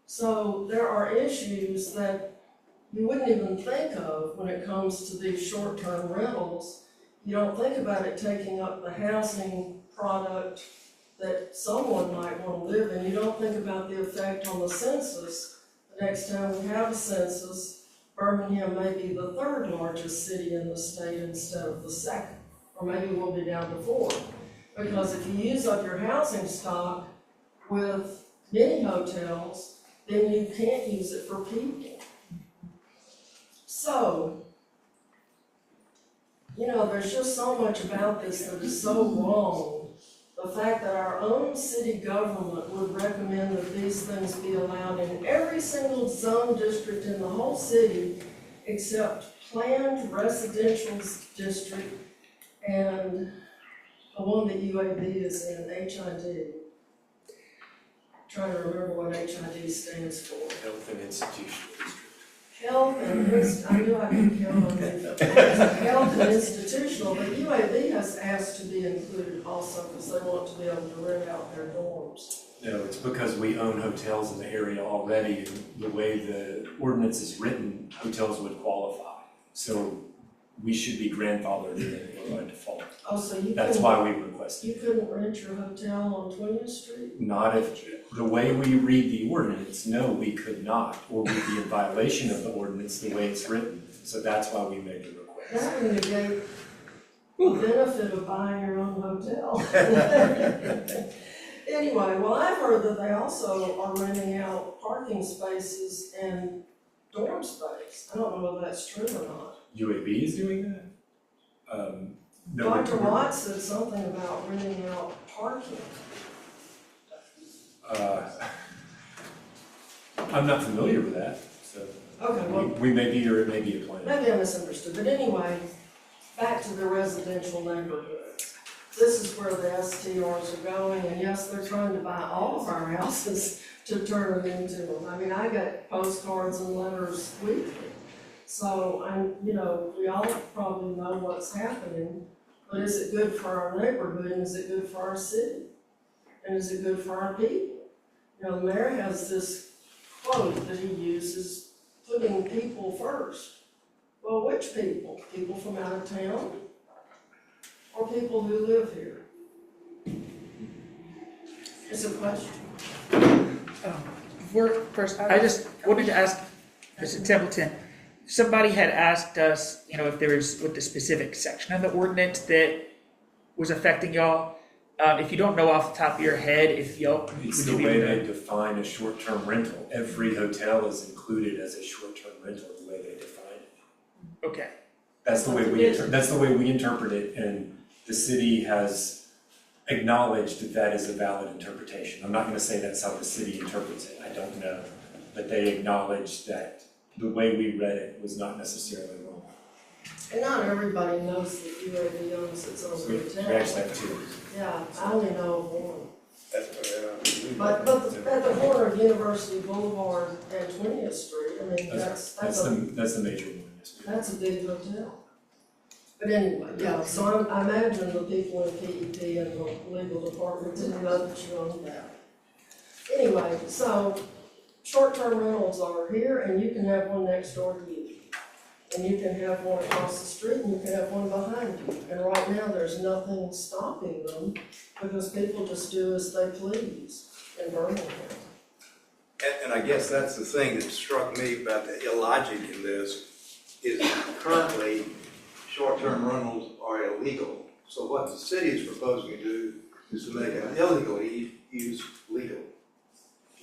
So there are issues that you wouldn't even think of when it comes to these short-term rentals. You don't think about it taking up the housing product that someone might want to live in. You don't think about the effect on the census. The next time we have a census, Birmingham may be the 3rd largest city in the state instead of the 2nd, or maybe we'll be down to 4th. Because if you use up your housing stock with mini hotels, then you can't use it for people. So, you know, there's just so much about this that is so wrong. The fact that our own city government would recommend that these things be allowed in every single zone district in the whole city except planned residential district and the one that UAB is in, HID. Trying to remember what HID stands for. Health and Institutional District. Health and, I knew I could count on it. Health and institutional, but UAB has asked to be included also because they want to be able to rent out their dorms. No, it's because we own hotels in the area already, and the way the ordinance is written, hotels would qualify. So we should be grandfathered in by default. Oh, so you That's why we requested. You couldn't rent your hotel on 20th Street? Not if, the way we read the ordinance, no, we could not, or we'd be in violation of the ordinance the way it's written. So that's why we made the request. That would negate the benefit of buying your own hotel. Anyway, well, I've heard that they also are renting out parking spaces and dorm space. I don't know whether that's true or not. UAB is doing that? No, Dr. Watts said something about renting out parking. I'm not familiar with that, so. Okay, well, We may be, or it may be a plan. maybe I misunderstood, but anyway, back to the residential neighborhoods. This is where the STRs are going, and yes, they're trying to buy all of our houses to turn them into them. I mean, I get postcards and letters weekly. So we all probably know what's happening, but is it good for our neighborhood, and is it good for our city? And is it good for our people? The mayor has this quote that he uses, putting people first. Well, which people? People from out of town? Or people who live here? It's a question. First, I just wanted to ask Mr. Templeton, somebody had asked us, if there was what the specific section of the ordinance that was affecting y'all. If you don't know off the top of your head, It's the way they define a short-term rental. Every hotel is included as a short-term rental, the way they define it. Okay. That's the way we interpret it, and the city has acknowledged that that is a valid interpretation. I'm not gonna say that's how the city interprets it, I don't know. But they acknowledged that the way we read it was not necessarily wrong. And not everybody knows that UAB owns its own We hotel. actually have two. Yeah, I only know of one. That's what, But at the corner of University Boulevard and 20th Street, I mean, that's That's the major one, yes. That's a big hotel. But anyway, yeah, so I imagine the people in PEP and the legal department didn't know that you owned that. Anyway, so short-term rentals are here, and you can have one next door to you. And you can have one across the street, and you can have one behind you. And right now, there's nothing stopping them, because people just do as they please in Birmingham. And I guess that's the thing that struck me about the illogic in this, is currently, short-term rentals are illegal. So what the city is proposing to do is to make an illegal use legal.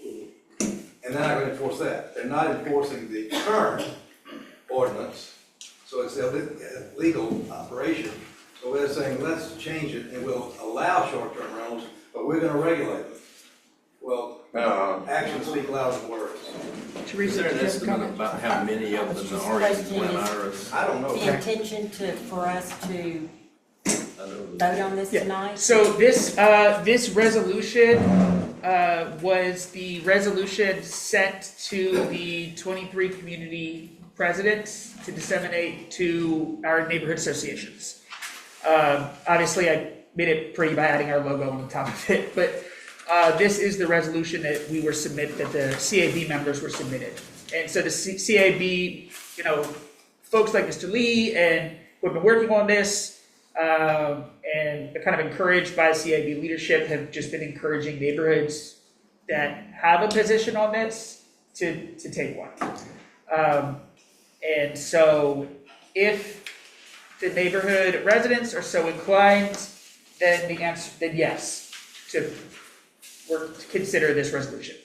And they're not going to enforce that. They're not enforcing the current ordinance, so it's a legal operation. So we're saying, let's change it, and we'll allow short-term rentals, but we're going to regulate them. Well, actions speak louder than words. Is there an estimate about how many of them are in Glen Iris? I don't know. The intention for us to vote on this tonight? So this resolution was the resolution sent to the 23 community presidents to disseminate to our neighborhood associations. Obviously, I made it pretty by adding our logo on the top of it, but this is the resolution that we were submitted, that the CAB members were submitted. And so the CAB, folks like Mr. Lee and who have been working on this, and kind of encouraged by CAB leadership, have just been encouraging neighborhoods that have a position on this to take one. And so if the neighborhood residents are so inclined, then yes, to consider this resolution.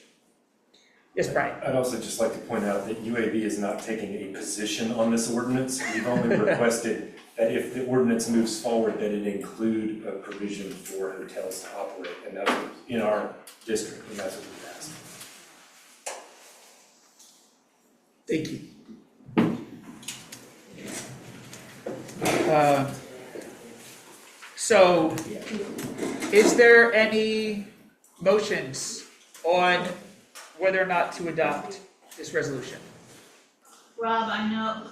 Yes, Brian. I'd also just like to point out that UAB is not taking a position on this ordinance. We've only requested that if the ordinance moves forward, that it include a provision for hotels to operate, and that's in our district, and that's what we've asked. Thank you. So, is there any motions on whether or not to adopt this resolution? Rob, I know,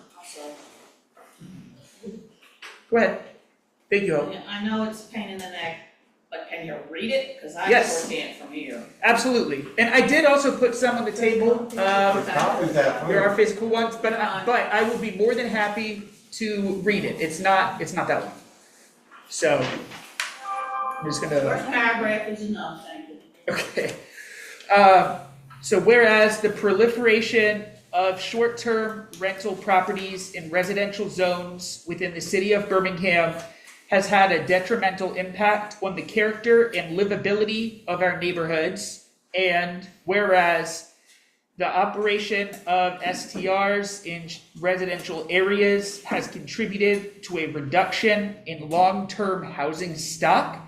Go ahead. Thank you, Hope. I know it's a pain in the neck, but can you read it? Because I Yes. can't see it from here. Absolutely. And I did also put some on the table. There are physical ones, but I will be more than happy to read it. It's not that long. So, I'm just gonna. First paragraph is enough, thank you. Okay. So whereas the proliferation of short-term rental properties in residential zones within the city of Birmingham has had a detrimental impact on the character and livability of our neighborhoods. And whereas the operation of STRs in residential areas has contributed to a reduction in long-term housing stock,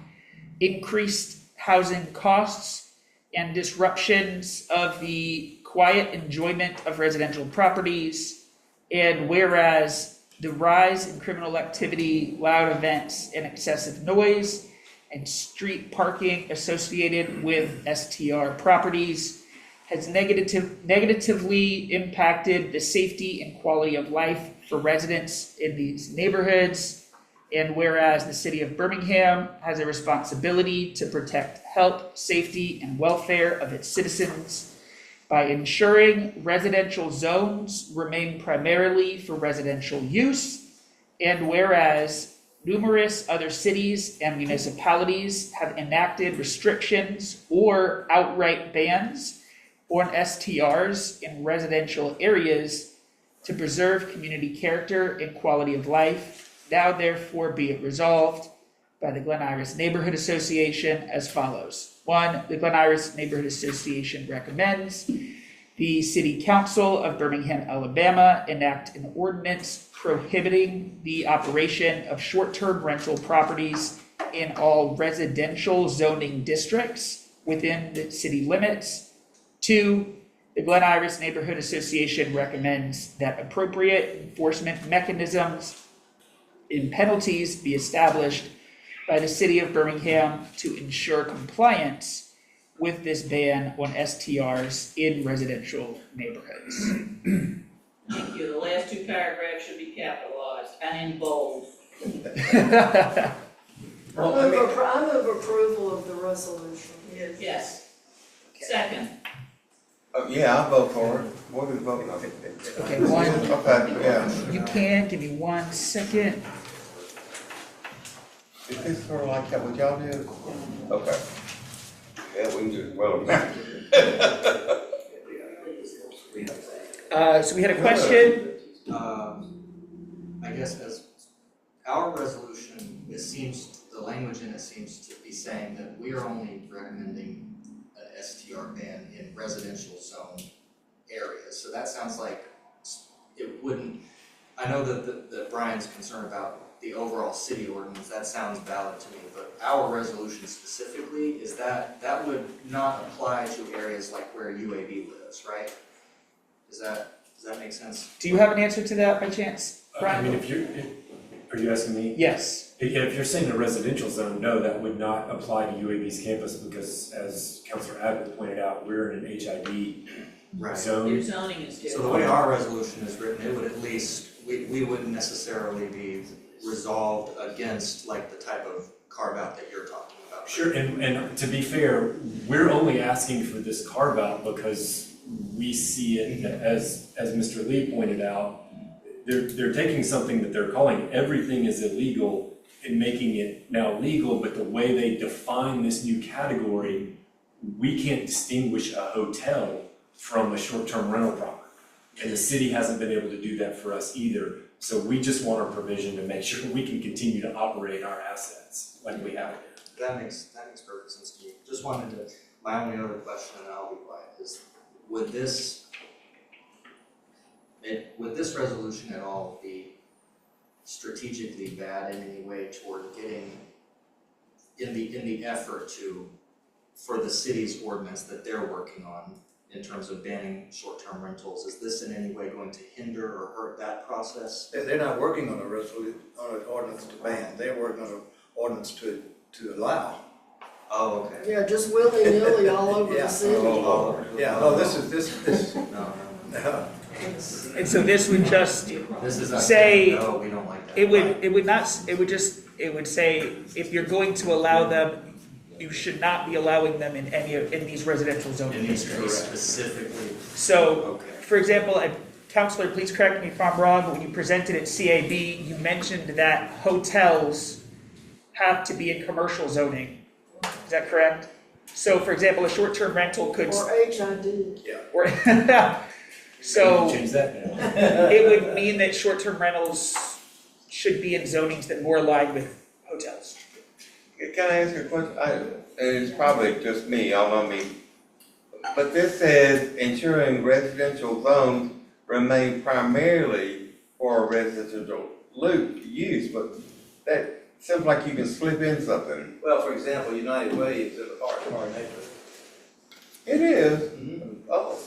increased housing costs, and disruptions of the quiet enjoyment of residential properties. And whereas the rise in criminal activity, loud events, and excessive noise, and street parking associated with STR properties has negatively impacted the safety and quality of life for residents in these neighborhoods. And whereas the city of Birmingham has a responsibility to protect health, safety, and welfare of its citizens by ensuring residential zones remain primarily for residential use. And whereas numerous other cities and municipalities have enacted restrictions or outright bans on STRs in residential areas to preserve community character and quality of life. Now therefore be it resolved by the Glen Iris Neighborhood Association as follows. 1, the Glen Iris Neighborhood Association recommends the City Council of Birmingham, Alabama enact an ordinance prohibiting the operation of short-term rental properties in all residential zoning districts within the city limits. 2, the Glen Iris Neighborhood Association recommends that appropriate enforcement mechanisms and penalties be established by the city of Birmingham to ensure compliance with this ban on STRs in residential neighborhoods. Thank you. The last two paragraphs should be capitalized and in bold. I move approval of the resolution. Yes. Second. Oh, yeah, I'll vote for it. What are we voting on? Okay, one, Okay, yeah. you can, give me 1 second. Is this sort of like that what y'all do? Okay. Yeah, we can do it well. So we had a question. I guess as our resolution, the language in it seems to be saying that we are only recommending an STR ban in residential zone areas. So that sounds like it wouldn't, I know that Brian's concerned about the overall city ordinance, that sounds valid to me, but our resolution specifically is that would not apply to areas like where UAB lives, right? Does that make sense? Do you have an answer to that by chance, Brian? I mean, are you asking me? Yes. Yeah, if you're saying a residential zone, no, that would not apply to UAB's campus because as Councilor Abbott pointed out, we're in an HID zone. Your zoning is different. So the way our resolution is written, it would at least, we wouldn't necessarily be resolved against like the type of carve out that you're talking about. Sure, and to be fair, we're only asking for this carve out because we see it as Mr. Lee pointed out, they're taking something that they're calling everything is illegal and making it now legal, but the way they define this new category, we can't distinguish a hotel from a short-term rental property. And the city hasn't been able to do that for us either. So we just want our provision to make sure we can continue to operate our assets like we have. That makes perfect sense to me. Just wanted to, my only other question, and I'll be quiet, is would this resolution at all be strategically bad in any way toward getting in the effort for the city's ordinance that they're working on in terms of banning short-term rentals? Is this in any way going to hinder or hurt that process? They're not working on an ordinance to ban, they're working on an ordinance to allow. Oh, okay. Yeah, just willy-nilly all over the city. Yeah, no, this. No. And so this would just say, no, we don't like that. It would say, if you're going to allow them, you should not be allowing them in these residential zoning districts. Specifically. So, for example, Counselor, please correct me if I'm wrong, but when you presented at CAB, you mentioned that hotels have to be in commercial zoning. Is that correct? So, for example, a short-term rental could. Or HID. Yeah. Or So Change that now. it would mean that short-term rentals should be in zonings that more align with hotels. Can I ask you a question? It's probably just me, y'all know me. But this says ensuring residential zones remain primarily for residential use, but that seems like you can slip in something. Well, for example, United Way is in the Park neighborhood. It is? Oh.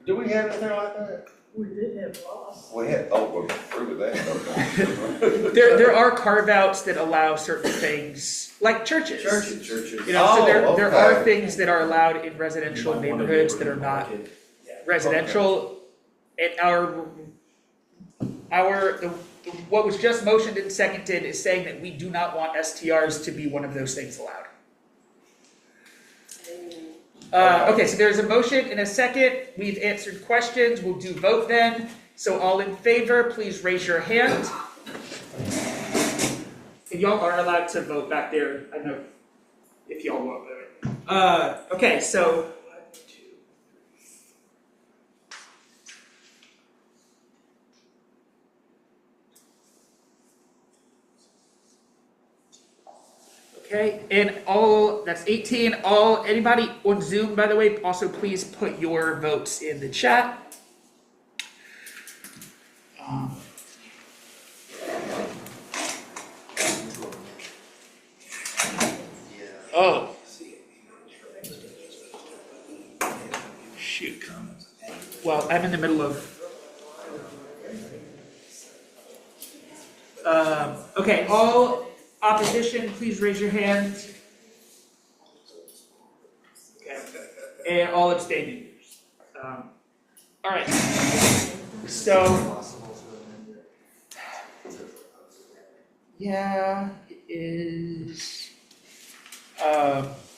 Do we have anything like that? We did have loss. We had, oh, we're through with that, okay. There are carve-outs that allow certain things, like churches. Churches. You know, so there Oh, are okay. things that are allowed in residential neighborhoods that are not residential. And what was just motioned and seconded is saying that we do not want STRs to be one of those things allowed. Okay, so there's a motion and a second. We've answered questions. We'll do vote then. So all in favor, please raise your hand. And y'all aren't allowed to vote back there. I know if y'all want to. Okay, so. Okay, and that's 18, anybody on Zoom, by the way, also please put your votes in the chat. Oh. Shoot. Well, I'm in the middle of. Okay, all opposition, please raise your hand. Okay. And all abstaining. All right. So. Yeah, it is.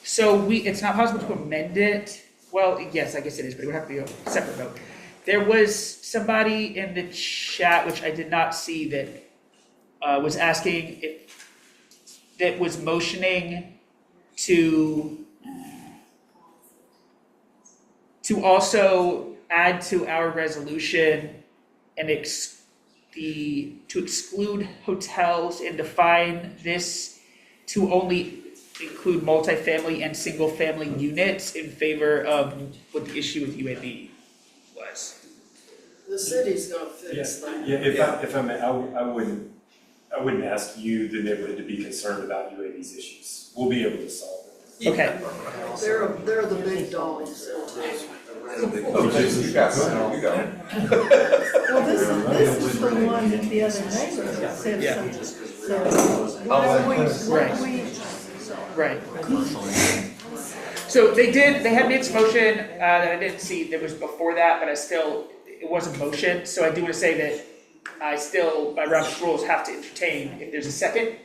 So it's not possible to amend it. Well, yes, I guess it is, but it would have to be a separate vote. There was somebody in the chat, which I did not see, that was asking that was motioning to also add to our resolution and to exclude hotels and define this to only include multifamily and single-family units in favor of what the issue with UAB was. The city's gonna fix that. Yeah, if I may, I wouldn't ask you, the neighborhood, to be concerned about UAB's issues. We'll be able to solve it. Okay. They're the big dogs. You got it, you got it. Well, this is the one that the other neighbor said Yeah. so why do we, Right. So they had made this motion that I didn't see that was before that, but it was a motion. So I do want to say that I still, by Robert's rules, have to entertain if there's a second.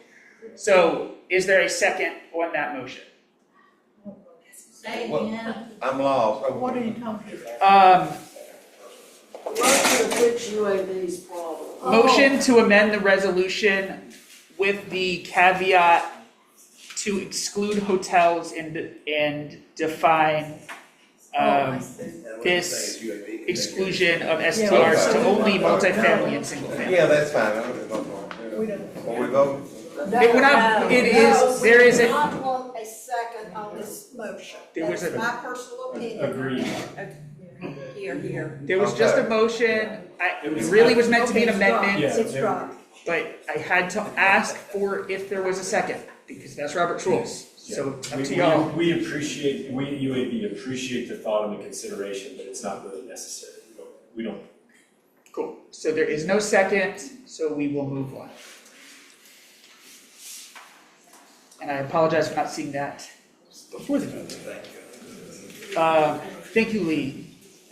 So is there a second on that motion? Say again. I'm lost. what are you talking about? Motion to fix UAB's problem. Motion to amend the resolution with the caveat to exclude hotels and define this exclusion of STRs to only multifamily and single family. Yeah, that's fine. We don't. Will we vote? There is We do a, not want a second on this motion. There was That's a- my personal opinion. Agreed. Here. there was just a motion, it really was meant to be an amendment, Yeah, It's dropped. but I had to ask for if there was a second, because that's Robert's rules, so it's up to y'all. We at UAB appreciate the thought and the consideration, but it's not really necessary. We don't. Cool, so there is no second, so we will move on. And I apologize for not seeing that before the vote. Thank you, Lee.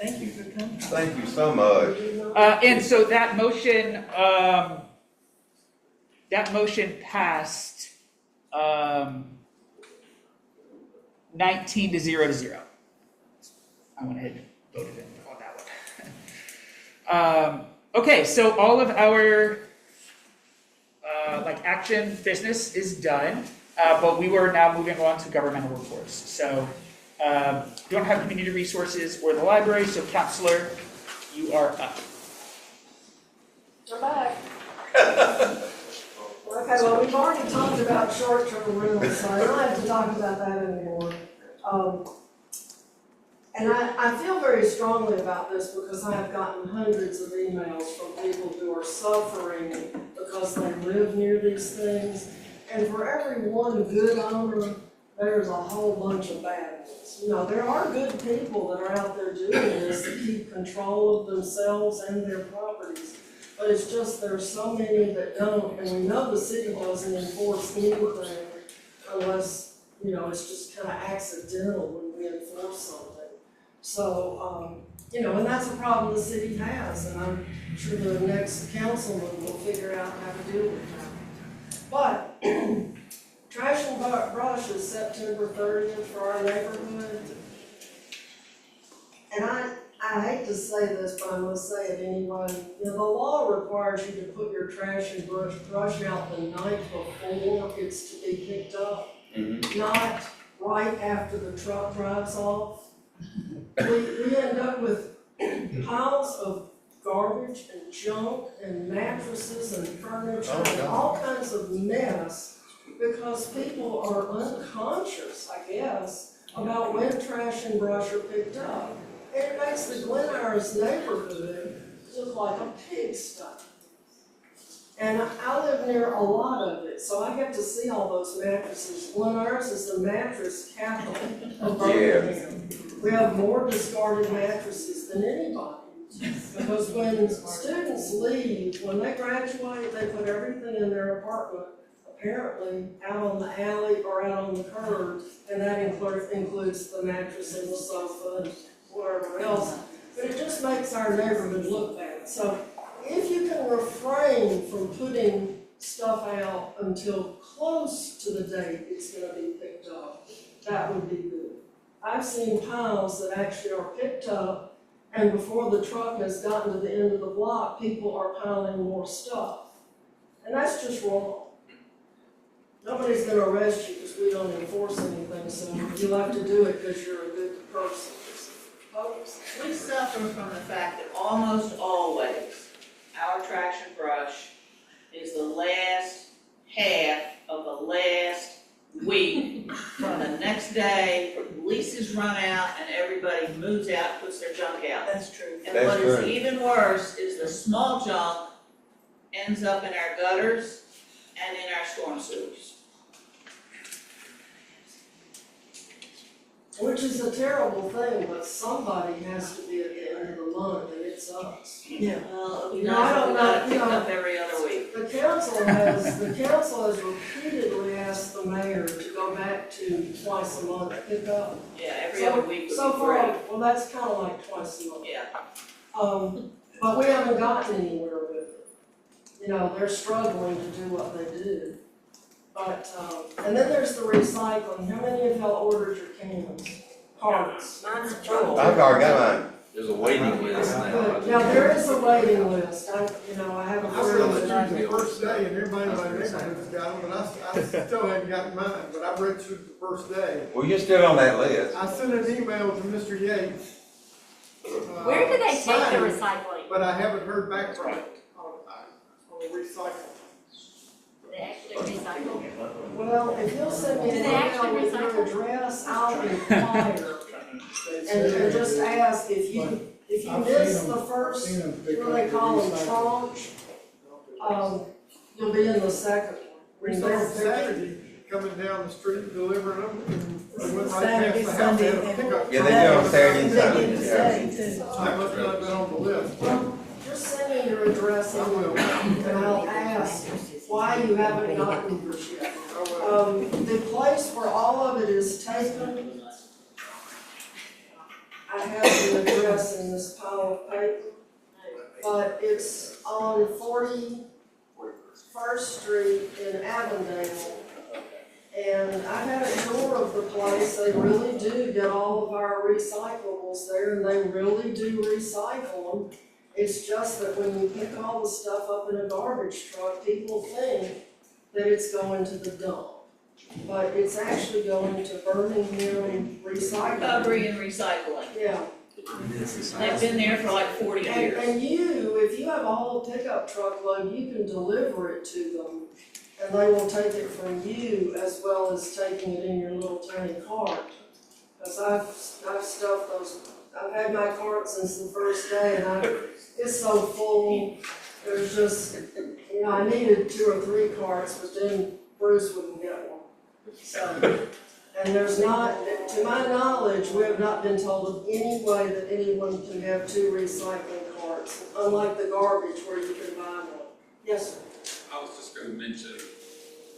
Thank you for coming. Thank you so much. And so that motion passed 19 to 0. I went ahead and voted in on that one. Okay, so all of our action business is done, but we were now moving on to governmental reports. So Don't have community resources or the library, so Counselor, you are up. I'm back. Okay, well, we've already talked about short-term rentals, so I don't have to talk about that anymore. And I feel very strongly about this because I have gotten hundreds of emails from people who are suffering because they live near these things. And for every one good owner, there's a whole bunch of bad ones. You know, there are good people that are out there doing this to keep control of themselves and their properties. But it's just, there's so many that don't, and we know the city doesn't enforce anything unless, you know, it's just kind of accidental when we enforce something. So, you know, and that's a problem the city has, and I'm sure the next councilman will figure out how to deal with that. But, trash and brush is September 30th for our neighborhood. And I hate to say this, but I must say it anyway. You know, the law requires you to put your trash and brush out the night before it's to be picked up, not right after the truck drives off. We end up with piles of garbage and junk and mattresses and furniture and all kinds of mess because people are unconscious, I guess, about when trash and brush are picked up. And it makes the Glenars neighborhood look like a pigsty. And I live near a lot of it, so I get to see all those mattresses. Glenars is the mattress capital of Birmingham. We have more discarded mattresses than anybody. Because when students leave, when they graduate, they put everything in their apartment, apparently out on the alley or out on the curb, and that includes the mattress and the sofa and whatever else. But it just makes our neighborhood look bad. So if you can refrain from putting stuff out until close to the date it's going to be picked up, that would be good. I've seen piles that actually are picked up, and before the truck has gotten to the end of the block, people are piling more stuff. And that's just wrong. Nobody's going to arrest you because we don't enforce anything, so you'll have to do it because you're a good person. We suffer from the fact that almost always our trash and brush is the last half of the last week. From the next day, leases run out and everybody moves out, puts their junk out. That's true. And what is even worse is the small junk ends up in our gutters and in our storm sewers. Which is a terrible thing, but somebody has to be at the end of the month, and it's us. Yeah. Well, it'd be No, I nice if don't we got it know, picked you know, up every other week. The council has repeatedly asked the mayor to go back to twice a month pickup. Yeah, every other week would be So far, great. well, that's kind of like twice a month. Yeah. But we haven't gotten anywhere with it. You know, they're struggling to do what they do. But, and then there's the recycling. How many of y'all ordered your cans? Parts? Mine's full. I've already got mine. There's a waiting list now. Good. Now, there is a waiting list. I have a I friend read that through the first day, and everybody in my neighborhood's got them, but I still haven't gotten mine, but I read through the first day. Well, you're still on that list. I sent an email to Mr. Yates. Where do they take the signing, recycling? but I haven't heard back from it on the recycling. Do they actually recycle? Well, if you'll send me Do an they email actually with your recycle? address, I'll inquire. And just ask if you miss the first, what do they call them, tranche, you'll be in the second one. We saw Saturday coming down the street delivering them, and went right past the house, they had a pickup. Yeah, they do on Saturday and Sunday, yeah. I must not have been on the list. Well, just send me your address and I'll ask why you haven't gotten yours yet. The place where all of it is taken, I have the address in this pile of paper, but it's on 41st Street in Avondale. And I had a tour of the place. They really do get all of our recyclables there, and they really do recycle them. It's just that when you pick all the stuff up in a garbage truck, people think that it's going to the dump. but it's actually going to Birmingham Recycling. Recovery and recycling. Yeah. They've been there for like 40 years. And you, if you have a whole pickup truck load, you can deliver it to them, and they will take it from you as well as taking it in your little tiny cart. Cause I've stuffed those, I've had my cart since the first day, and it's so full, there's just, you know, I needed 2 or 3 carts, but then Bruce wouldn't get one. So, and there's not, to my knowledge, we have not been told of any way that anyone can have 2 recycling carts, unlike the garbage where you can buy one. Yes, sir. I was just gonna mention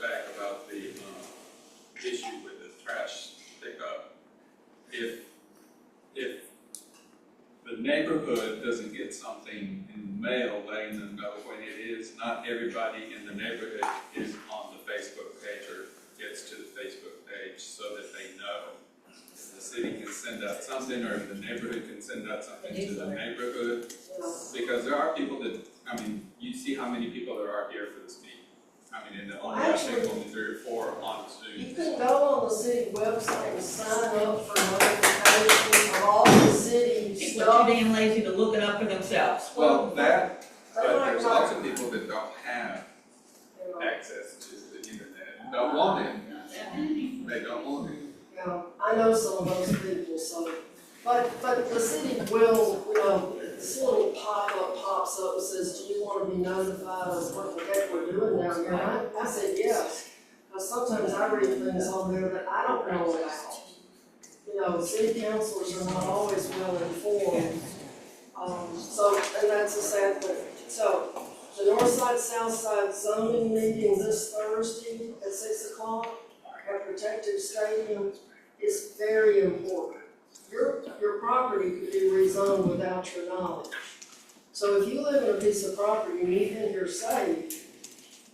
back about the, issue with the trash pickup. If the neighborhood doesn't get something in the mail letting them know when it is, not everybody in the neighborhood is on the Facebook page or gets to the Facebook page so that they know. The city can send out something, or the neighborhood can send out something to the neighborhood. Because there are people that, I mean, you see how many people there are here for this meeting. I mean, and only, I think only 3 or 4 on Zoom. You can go on the city website and sign up for notifications of all the city People stuff. are too damn lazy to look it up for themselves. Well, that, but They might there's not. lots of people that don't have access to the internet, don't want it. They don't want it. Yeah, I know some of those people, so, but the city will, you know, this little pop-up pops up and says, do you want to be notified of what the heck we're doing down here? And I said yes, because sometimes I read things on there that I don't know about. You know, city councilors are not always well informed. So, and that's a sad thing. So, the north side, south side zoning meeting this Thursday at 6 o'clock at Protective Stadium is very important. Your property could be rezoned without your knowledge. So if you live in a piece of property and you think you're safe,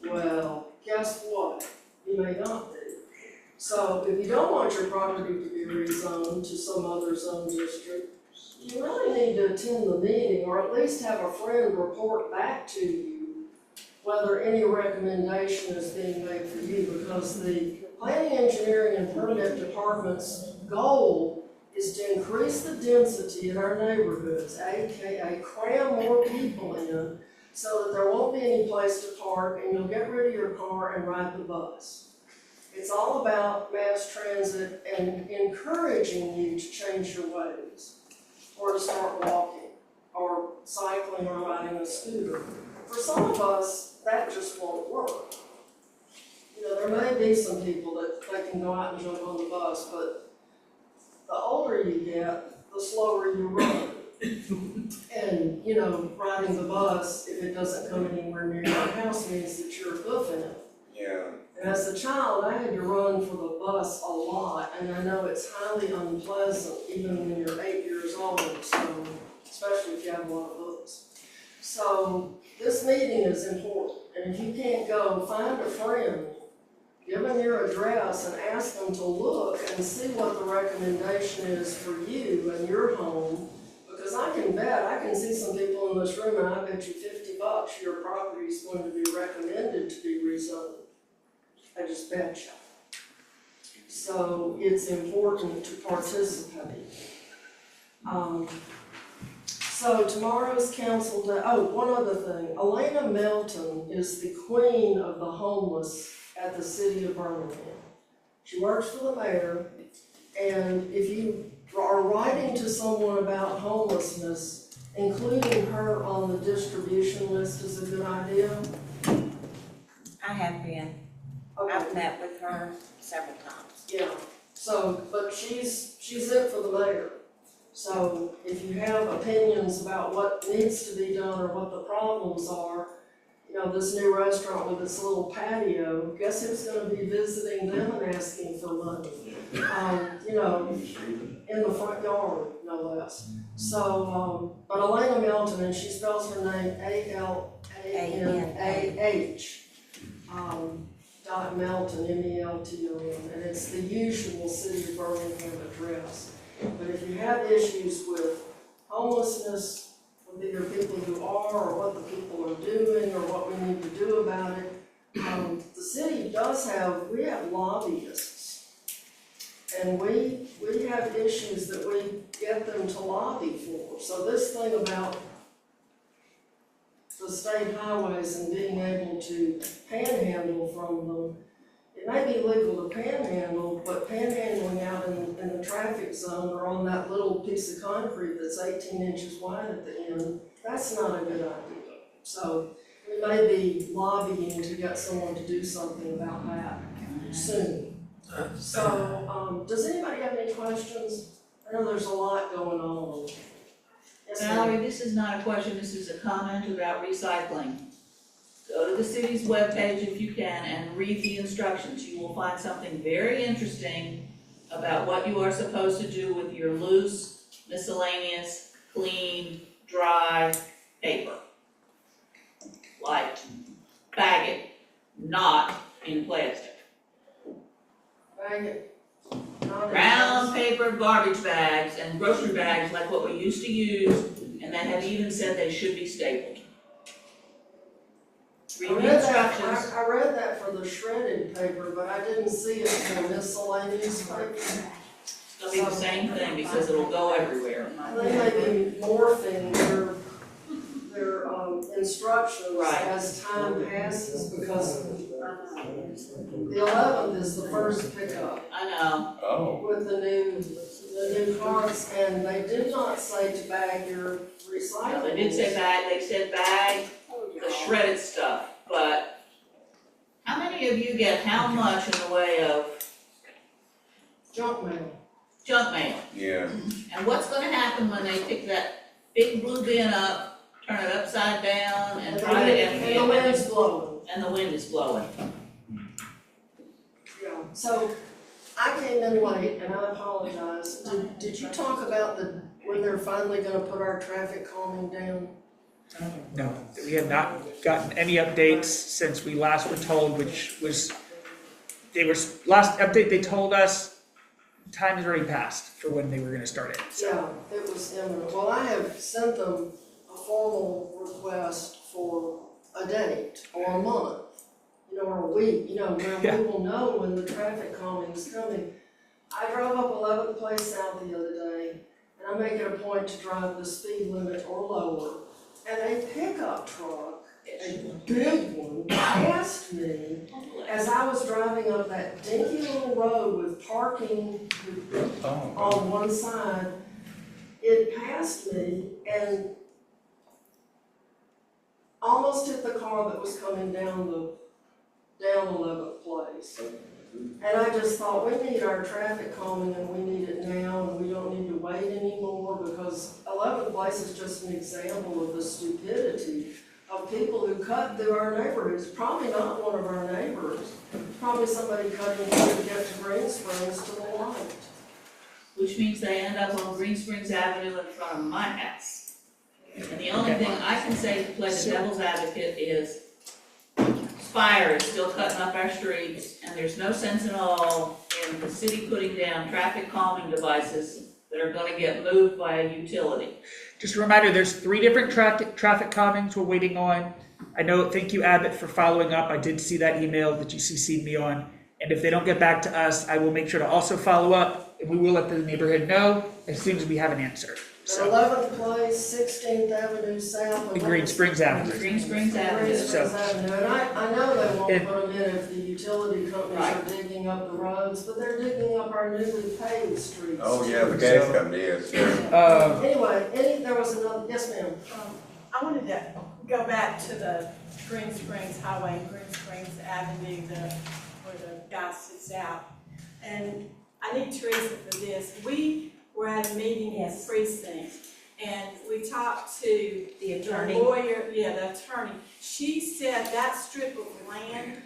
well, guess what? You may not be. So if you don't want your property to be rezoned to some other zone district, you really need to attend the meeting, or at least have a friend report back to you whether any recommendation is being made for you, because the planning, engineering, and permit department's goal is to increase the density in our neighborhoods, aka cram more people in, so that there won't be any place to park and you'll get rid of your car and ride the bus. It's all about mass transit and encouraging you to change your ways, or to start walking, or cycling, or riding a scooter. For some of us, that just won't work. You know, there may be some people that they can go out and jump on the bus, but the older you get, the slower you run. And, you know, riding the bus, if it doesn't come anywhere near your house, means that you're hoofing it. Yeah. And as a child, I had to run for the bus a lot, and I know it's highly unpleasant, even when you're 8 years old, so, especially if you have a lot of books. So, this meeting is important, and if you can't go, find a friend, give them your address, and ask them to look and see what the recommendation is for you and your home. Because I can bet, I can see some people in this room, and I bet you $50 your property is going to be recommended to be rezoned. I just bet you. So it's important to participate. So tomorrow's council day, oh, one other thing. Elena Melton is the queen of the homeless at the city of Birmingham. She works for the mayor, and if you are writing to someone about homelessness, including her on the distribution list is a good idea. I have been. Okay. I've met with her several times. Yeah, so, but she's it for the mayor. So if you have opinions about what needs to be done or what the problems are, you know, this new restaurant with its little patio, guess who's gonna be visiting them and asking for money? You know, in the front yard, no less. So, but Elena Melton, and she spells her name A-L-A-N-A-H. Melton, M-E-L-T-O-N, and it's the usual city of Birmingham address. But if you have issues with homelessness, with either people who are, or what the people are doing, or what we need to do about it, the city does have, we have lobbyists and we have issues that we get them to lobby for. So this thing about the state highways and being able to panhandle from them, it may be legal to panhandle, but panhandling out in the traffic zone or on that little piece of concrete that's 18 inches wide at the end, that's not a good idea. So we may be lobbying to get someone to do something about that soon. So, does anybody have any questions? I know there's a lot going on. Yes, ma'am. Valerie, this is not a question, this is a comment about recycling. Go to the city's webpage if you can and read the instructions. You will find something very interesting about what you are supposed to do with your loose, miscellaneous, clean, dry paper. Like, bag it, not in plastic. Bag it. Not in Brown paper garbage bags and grocery bags like what we used to use, and that have even said they should be stapled. Read the instructions. I read that for the shredded paper, but I didn't see it for miscellaneous paper. It's gonna be the same thing because it'll go everywhere. They may be morphing their instructions Right. as time passes, because the 11th is the first pickup I know. Oh. with the new carts, and they did not say to bag your recyclables. They did say bag, they said bag the shredded stuff, but how many of you get how much in the way of Junk mail. junk mail? Yeah. And what's gonna happen when they pick that big blue bin up, turn it upside down and try to And the wind's blowing. and the wind is blowing? Yeah, so I came in late and I apologize. Did you talk about when they're finally gonna put our traffic calming down? No, we have not gotten any updates since we last were told, which was, last update they told us, time has already passed for when they were gonna start it, so. Yeah, it was imminent. Well, I have sent them a formal request for a date or a month, or a week, where we will know when the traffic calming is coming. I drove up 11th Place South the other day, and I make it a point to drive the speed limit or lower. And a pickup truck, a big one, passed me as I was driving up that dinky little road with parking on one side. It passed me and almost hit the car that was coming down 11th Place. And I just thought, we need our traffic calming and we need it now, and we don't need to wait anymore, because 11th Place is just an example of the stupidity of people who cut through our neighborhoods. Probably not one of our neighbors, probably somebody cutting through to get to Green Springs to the light. Which means they end up on Green Springs Avenue in front of my house. And the only thing I can say to play the devil's advocate is Spire is still cutting up our streets, and there's no sense at all in the city putting down traffic calming devices that are gonna get moved by a utility. Just a reminder, there's 3 different traffic calmings we're waiting on. I know, thank you Abbott for following up, I did see that email that you CC'd me on. And if they don't get back to us, I will make sure to also follow up, and we will let the neighborhood know as soon as we have an answer. So 11th Place, 16th Avenue South. And Green Springs Avenue. Green Springs Avenue. Green Springs Avenue, and I know they won't And- put them in if the utility companies are digging up the roads, but they're digging up our newly paved streets. Oh, yeah, the gas company is. Anyway, there was another, yes ma'am. I wanted to go back to the Green Springs Highway and Green Springs Avenue, where the guy sits out. And I need Teresa for this. We were at a meeting in the precinct, and we talked to The attorney. lawyer, the attorney. She said that strip of land,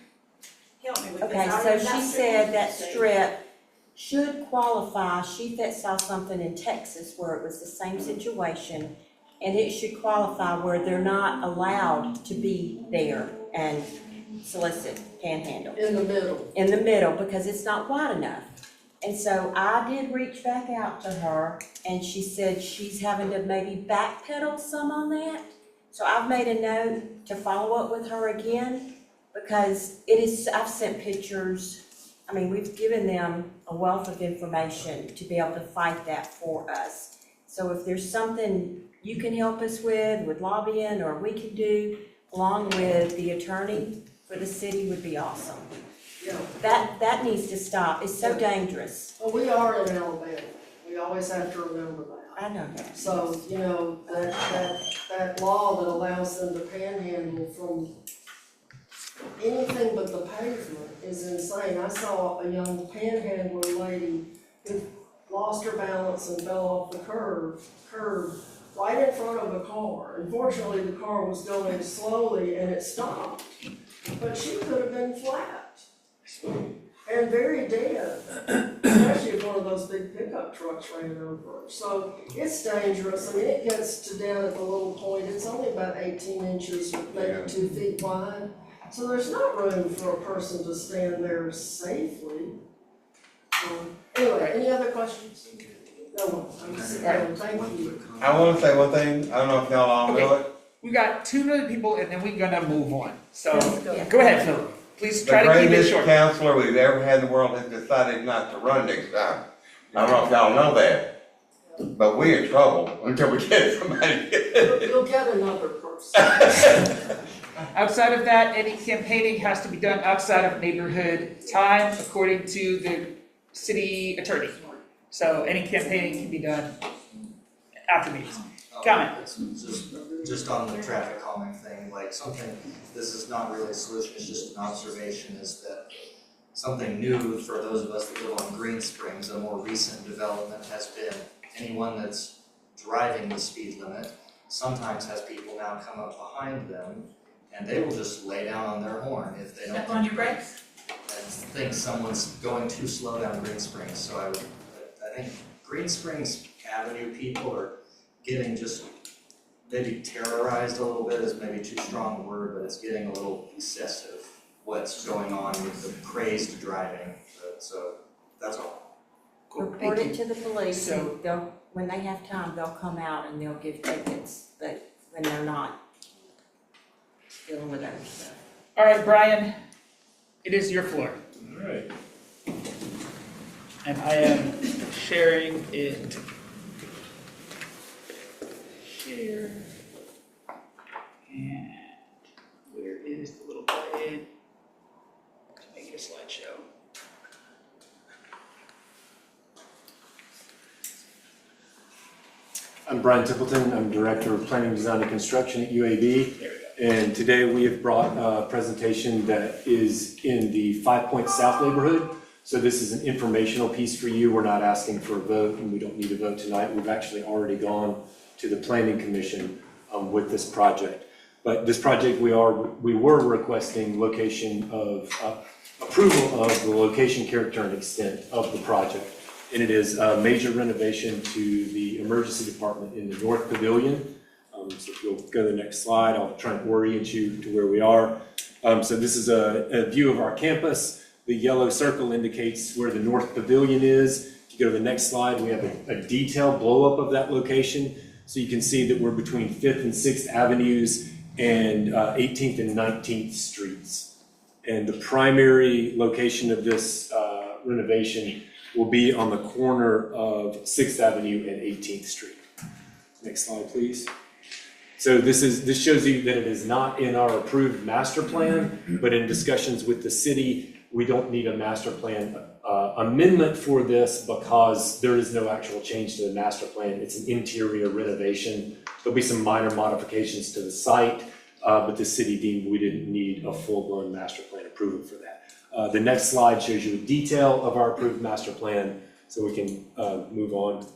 help me with this. Okay, I so remember she strip said of that land. strip should qualify, she saw something in Texas where it was the same situation, and it should qualify where they're not allowed to be there and solicit panhandle. In the middle. In the middle, because it's not wide enough. And so I did reach back out to her, and she said she's having to maybe backpedal some on that. So I've made a note to follow up with her again, because I've sent pictures I mean, we've given them a wealth of information to be able to fight that for us. So if there's something you can help us with lobbying, or we can do, along with the attorney for the city, would be awesome. Yeah. That needs to stop. It's so dangerous. Well, we are in Alabama. We always have to remember that. I know that. So, you know, that law that allows them to panhandle from anything but the pavement is insane. I saw a young panhandler lady who lost her balance and fell off the curb right in front of a car. Unfortunately, the car was going slowly and it stopped. But she could have been flat and very dead, especially if one of those big pickup trucks ran over her. So it's dangerous. I mean, it gets to down at the little point. It's only about 18 inches, maybe 2 feet wide. So there's not room for a person to stand there safely. Anyway, any other questions? No one. I'm sitting down. Thank you. I want to say one thing, I don't know if y'all all know it. We got 2 million people and then we're gonna move on. So, Yeah. go ahead, Philip. Please The try to keep it greatest short. counselor we've ever had in the world has decided not to run next time. I don't know if y'all know that, but we're in trouble until we get somebody. You'll get another person. Outside of that, any campaigning has to be done outside of neighborhood time, according to the city attorney. So any campaigning can be done after meetings. Comment? Just on the traffic calming thing, like something, this is not really a solution, it's just an observation, is that something new for those of us that live on Green Springs, a more recent development has been anyone that's driving the speed limit sometimes has people now come up behind them and they will just lay down on their horn if they don't. Step on your brakes? And think someone's going too slow down Green Springs, so I think Green Springs Avenue people are getting just maybe terrorized a little bit is maybe too strong a word, but it's getting a little excessive what's going on with the crazed driving, so that's all. Report it to the police, So- and when they have time, they'll come out and they'll give tickets, but when they're not dealing with other stuff. All right, Brian, it is your floor. All right. And I am sharing it. Share. And where is the little button to make it a slideshow? I'm Brian Templeton. I'm Director of Planning, Design, and Construction at UAB. There we go. And today we have brought a presentation that is in the 5 Point South neighborhood. So this is an informational piece for you. We're not asking for a vote, and we don't need a vote tonight. We've actually already gone to the Planning Commission with this project. But this project, we were requesting location of, approval of the location, character, and extent of the project. And it is a major renovation to the emergency department in the North Pavilion. So if you'll go to the next slide, I'll try and orient you to where we are. So this is a view of our campus. The yellow circle indicates where the North Pavilion is. If you go to the next slide, we have a detailed blow-up of that location. So you can see that we're between 5th and 6th Avenues and 18th and 19th Streets. And the primary location of this renovation will be on the corner of 6th Avenue and 18th Street. Next slide, please. So this shows you that it is not in our approved master plan, but in discussions with the city, we don't need a master plan amendment for this because there is no actual change to the master plan. It's an interior renovation. There'll be some minor modifications to the site, but the city deemed we didn't need a full-blown master plan approval for that. The next slide shows you a detail of our approved master plan, so we can move on.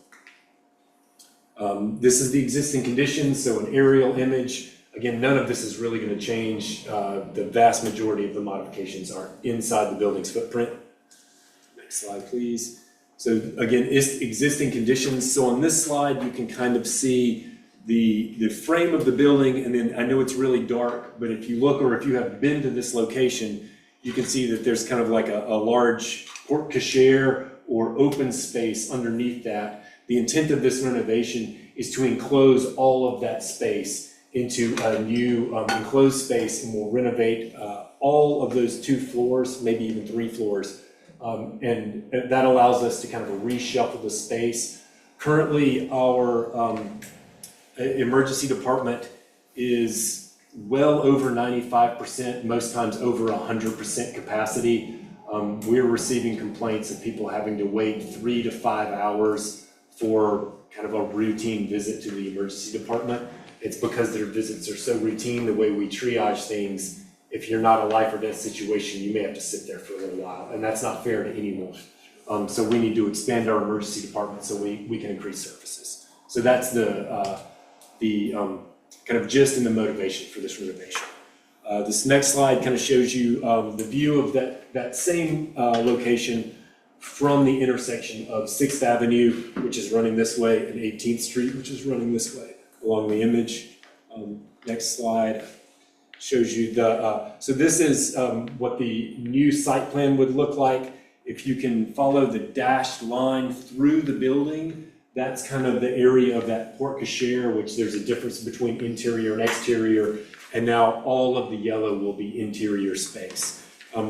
This is the existing conditions, so an aerial image. Again, none of this is really going to change. The vast majority of the modifications are inside the building's footprint. Next slide, please. So again, it's existing conditions. So on this slide, you can kind of see the frame of the building, and then I know it's really dark, but if you look or if you have been to this location, you can see that there's kind of like a large porte cochere or open space underneath that. The intent of this renovation is to enclose all of that space into a new enclosed space, and we'll renovate all of those 2 floors, maybe even 3 floors And that allows us to kind of reshuffle the space. Currently, our emergency department is well over 95%, most times over 100% capacity. We're receiving complaints of people having to wait 3 to 5 hours for kind of a routine visit to the emergency department. It's because their visits are so routine, the way we triage things. If you're not a life or death situation, you may have to sit there for a little while, and that's not fair to anyone. So we need to expand our emergency department so we can increase services. So that's the kind of gist and the motivation for this renovation. This next slide kind of shows you the view of that same location from the intersection of 6th Avenue, which is running this way, and 18th Street, which is running this way along the image. Next slide shows you so this is what the new site plan would look like. If you can follow the dashed line through the building, that's kind of the area of that porte cochere, which there's a difference between interior and exterior, and now all of the yellow will be interior space.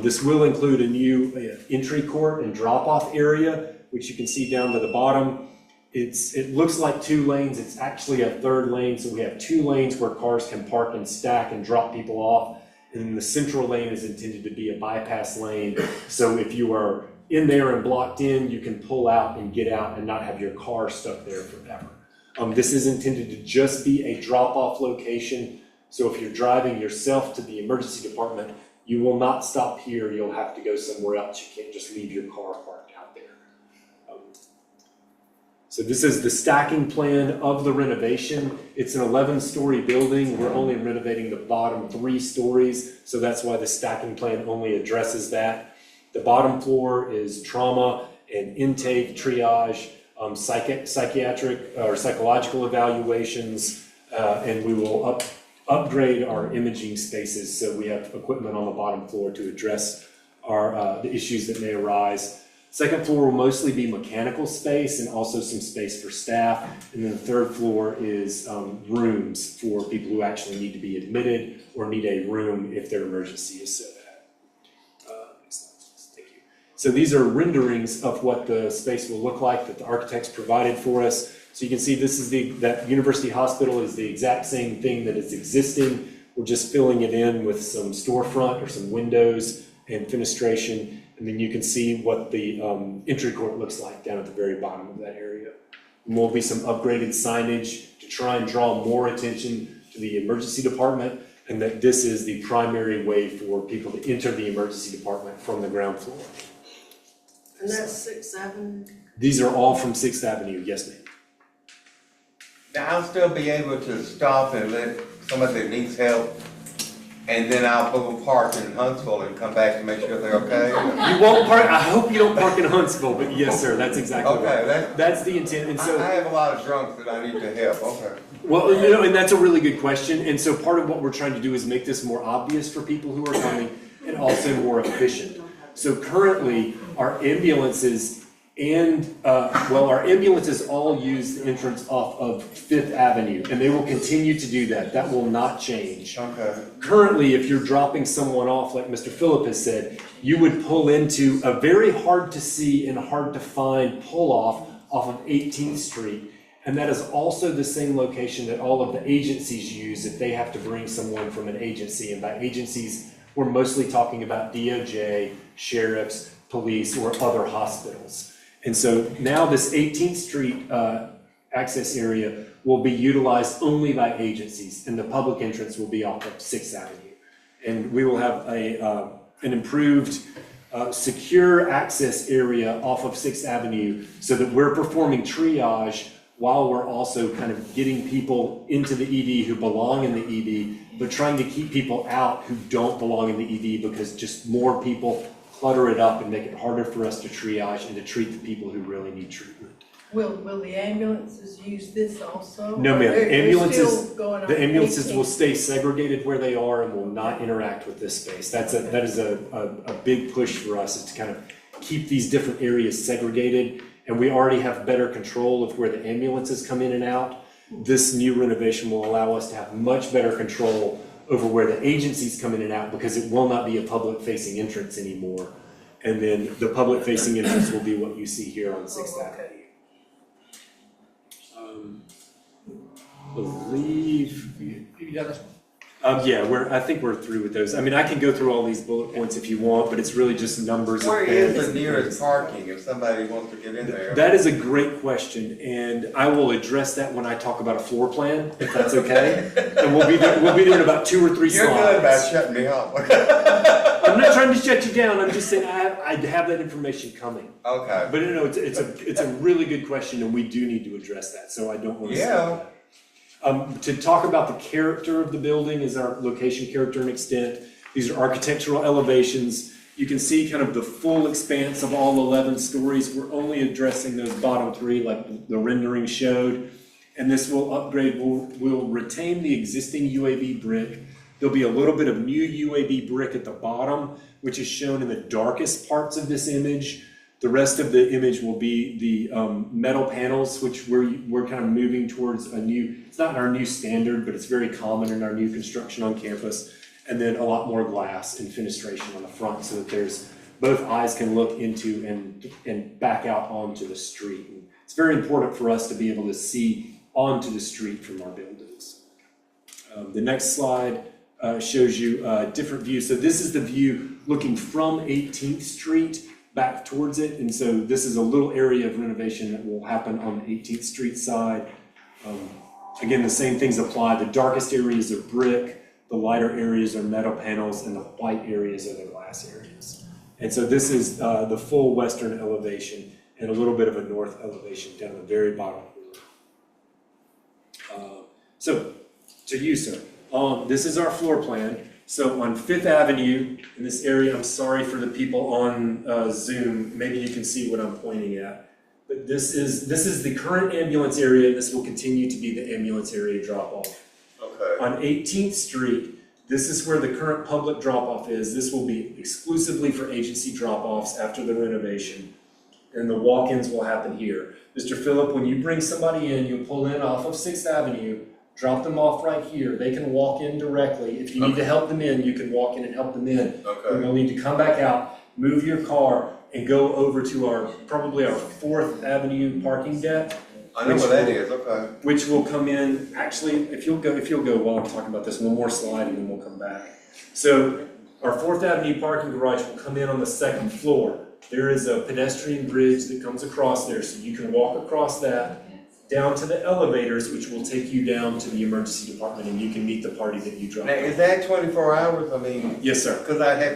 This will include a new entry court and drop-off area, which you can see down to the bottom. It looks like 2 lanes, it's actually a 3rd lane, so we have 2 lanes where cars can park and stack and drop people off, and then the central lane is intended to be a bypass lane, so if you are in there and blocked in, you can pull out and get out and not have your car stuck there forever. This is intended to just be a drop-off location, so if you're driving yourself to the emergency department, you will not stop here, you'll have to go somewhere else, you can't just leave your car parked out there. So this is the stacking plan of the renovation. It's an 11-story building. We're only renovating the bottom 3 stories, so that's why the stacking plan only addresses that. The bottom floor is trauma and intake, triage, psychiatric or psychological evaluations, and we will upgrade our imaging spaces so we have equipment on the bottom floor to address the issues that may arise. Second floor will mostly be mechanical space and also some space for staff. And then the 3rd floor is rooms for people who actually need to be admitted or need a room if their emergency is so bad. Thank you. So these are renderings of what the space will look like that the architects provided for us. So you can see this is that University Hospital is the exact same thing that is existing. We're just filling it in with some storefront or some windows and fenestration. And then you can see what the entry court looks like down at the very bottom of that area. And there'll be some upgraded signage to try and draw more attention to the emergency department, and that this is the primary way for people to enter the emergency department from the ground floor. And that's 6th Avenue? These are all from 6th Avenue, yes ma'am. Now, I'll still be able to stop and let somebody that needs help, and then I'll go park in Huntsville and come back to make sure they're okay? You won't park, I hope you don't park in Huntsville, but yes, sir, that's exactly right. Okay, That's the intent, and so. I have a lot of drunks that I need to help, okay. Well, and that's a really good question, and so part of what we're trying to do is make this more obvious for people who are coming and also more efficient. So currently, our ambulances our ambulances all use the entrance off of 5th Avenue, and they will continue to do that. That will not change. Okay. Currently, if you're dropping someone off, like Mr. Phillip has said, you would pull into a very hard to see and hard to find pull-off off of 18th Street, and that is also the same location that all of the agencies use if they have to bring someone from an agency. And by agencies, we're mostly talking about DOJ, sheriffs, police, or other hospitals. And so now this 18th Street access area will be utilized only by agencies, and the public entrance will be off of 6th Avenue. And we will have an improved secure access area off of 6th Avenue so that we're performing triage while we're also kind of getting people into the ED who belong in the ED, but trying to keep people out who don't belong in the ED because just more people clutter it up and make it harder for us to triage and to treat the people who really need treatment. Will the ambulances use this also? No, ma'am. The ambulances will 18th. stay segregated where they are and will not interact with this space. That is a big push for us, is to kind of keep these different areas segregated. And we already have better control of where the ambulances come in and out. This new renovation will allow us to have much better control over where the agencies come in and out, because it will not be a public facing entrance anymore. And then the public facing entrance will be what you see here on Sixth Avenue. Believe. You done this one? Yeah, I think we're through with those. I mean, I can go through all these bullet points if you want, but it's really just numbers. Where is the nearest parking if somebody wants to get in there? That is a great question, and I will address that when I talk about a floor plan, if that's okay. And we'll be there in about 2 or 3 slides. You're good about shutting me off. I'm not trying to shut you down, I'm just saying I have that information coming. Okay. But no, it's a really good question, and we do need to address that, so I don't want to skip that. To talk about the character of the building is our location, character, and extent. These are architectural elevations. You can see kind of the full expanse of all 11 stories. We're only addressing those bottom 3 like the rendering showed. And this will upgrade, we'll retain the existing UAV brick. There'll be a little bit of new UAV brick at the bottom, which is shown in the darkest parts of this image. The rest of the image will be the metal panels, which we're kind of moving towards a new, it's not our new standard, but it's very common in our new construction on campus. And then a lot more glass and fenestration on the front so that there's, both eyes can look into and back out onto the street. And it's very important for us to be able to see onto the street from our buildings. The next slide shows you a different view. So this is the view looking from 18th Street back towards it, and so this is a little area of renovation that will happen on the 18th Street side. Again, the same things apply. The darkest areas are brick, the lighter areas are metal panels, and the white areas are the glass areas. And so this is the full western elevation and a little bit of a north elevation down the very bottom. So, to you, sir, this is our floor plan. So on 5th Avenue, in this area, I'm sorry for the people on Zoom, maybe you can see what I'm pointing at. But this is the current ambulance area, and this will continue to be the ambulance area drop-off. Okay. On 18th Street, this is where the current public drop-off is. This will be exclusively for agency drop-offs after the renovation. And the walk-ins will happen here. Mr. Phillip, when you bring somebody in, you pull in off of 6th Avenue, drop them off right here. They can walk in directly. If you need to help them in, you can walk in and help them in. Okay. You'll need to come back out, move your car, and go over to probably our 4th Avenue parking deck. I know where that is, okay. Which will come in, actually, if you'll go while I'm talking about this, one more slide and then we'll come back. So our 4th Avenue parking garage will come in on the 2nd floor. There is a pedestrian bridge that comes across there, so you can walk across that down to the elevators, which will take you down to the emergency department, and you can meet the party that you drop Now, off. is that 24 hours? I mean. Yes, sir. Because I have,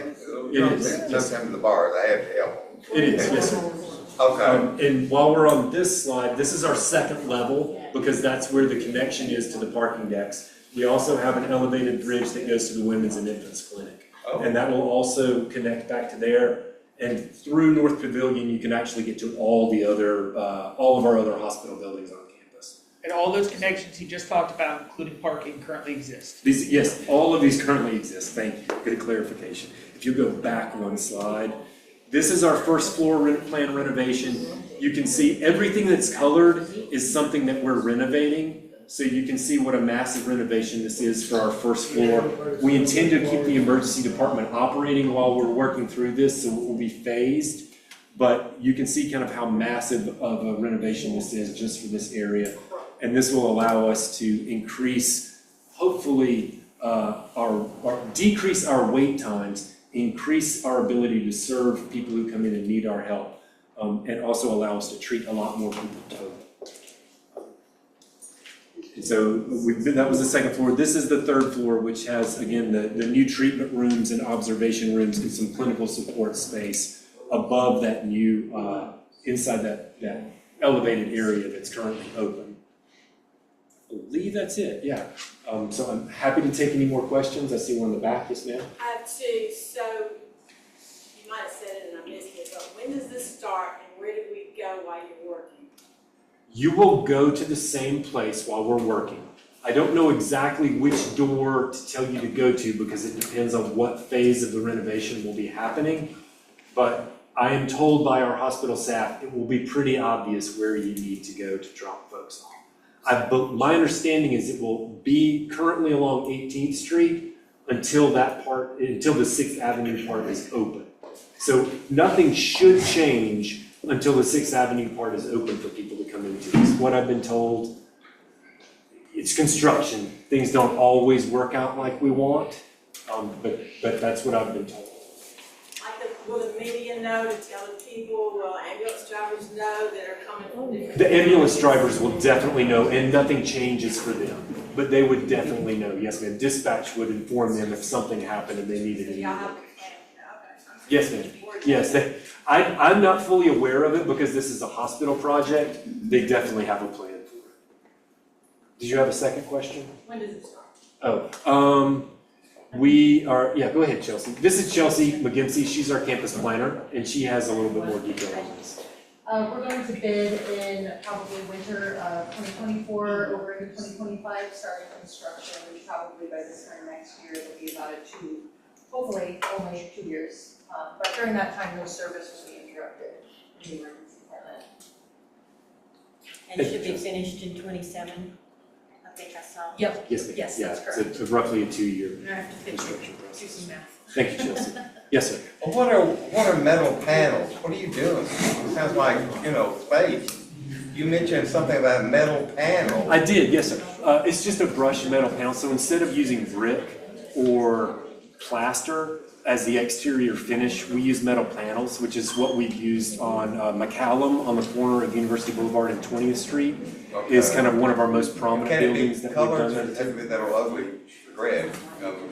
It is. sometimes in the bars, I have to help. It is, yes, sir. Okay. And while we're on this slide, this is our 2nd level, because that's where the connection is to the parking decks. We also have an elevated bridge that goes to the Women's and Infants Clinic. Oh. And that will also connect back to there. And through North Pavilion, you can actually get to all of our other hospital buildings on campus. And all those connections he just talked about, including parking, currently exist. Yes, all of these currently exist. Thank you. Good clarification. If you go back one slide, this is our first floor plan renovation. You can see everything that's colored is something that we're renovating. So you can see what a massive renovation this is for our first floor. We intend to keep the emergency department operating while we're working through this, so it will be phased. But you can see kind of how massive of a renovation this is just for this area. And this will allow us to increase, hopefully, decrease our wait times, increase our ability to serve people who come in and need our help, and also allow us to treat a lot more people total. So that was the 2nd floor. This is the 3rd floor, which has, again, the new treatment rooms and observation rooms and some clinical support space above that new, inside that elevated area that's currently open. I believe that's it, yeah. So I'm happy to take any more questions. I see one in the back, yes ma'am? I have two, so you might have said it and I missed it, but when does this start and where do we go while you're working? You will go to the same place while we're working. I don't know exactly which door to tell you to go to because it depends on what phase of the renovation will be happening. But I am told by our hospital staff, it will be pretty obvious where you need to go to drop folks off. My understanding is it will be currently along 18th Street until the 6th Avenue part is open. So nothing should change until the Sixth Avenue part is open for people to come into. Is what I've been told. It's construction. Things don't always work out like we want, but that's what I've been told. Will the media know to tell the people, will ambulance drivers know that are coming from different? The ambulance drivers will definitely know, and nothing changes for them. But they would definitely know, yes ma'am. Dispatch would inform them if something happened and they needed it. Yes ma'am. Yes, I'm not fully aware of it because this is a hospital project. They definitely have a plan for it. Did you have a second question? When does it start? We are, yeah, go ahead, Chelsea. This is Chelsea McGinsey. She's our campus planner, and she has a little bit more detail on this. We're going to bid in probably winter of 2024 over into 2025, starting construction, probably by this time next year, it'll be about hopefully only 2 years. But during that time, no service will be interrupted in the emergency department. And it should be finished in 27, I think I saw. Yep. Yes, ma'am. Yes, Yeah, that's correct. it's roughly a 2-year I have to construction do process. some math. Thank you, Chelsea. Yes, sir. Well, what are metal panels? What are you doing? It sounds like, space. You mentioned something about metal panel. I did, yes, sir. It's just a brushed metal panel, so instead of using brick or plaster as the exterior finish, we use metal panels, which is what we've used on McCallum on the corner of University Boulevard and 20th Street. Okay. Is kind of one of our most prominent Can it buildings be that we've colors done or that does it that are ugly red,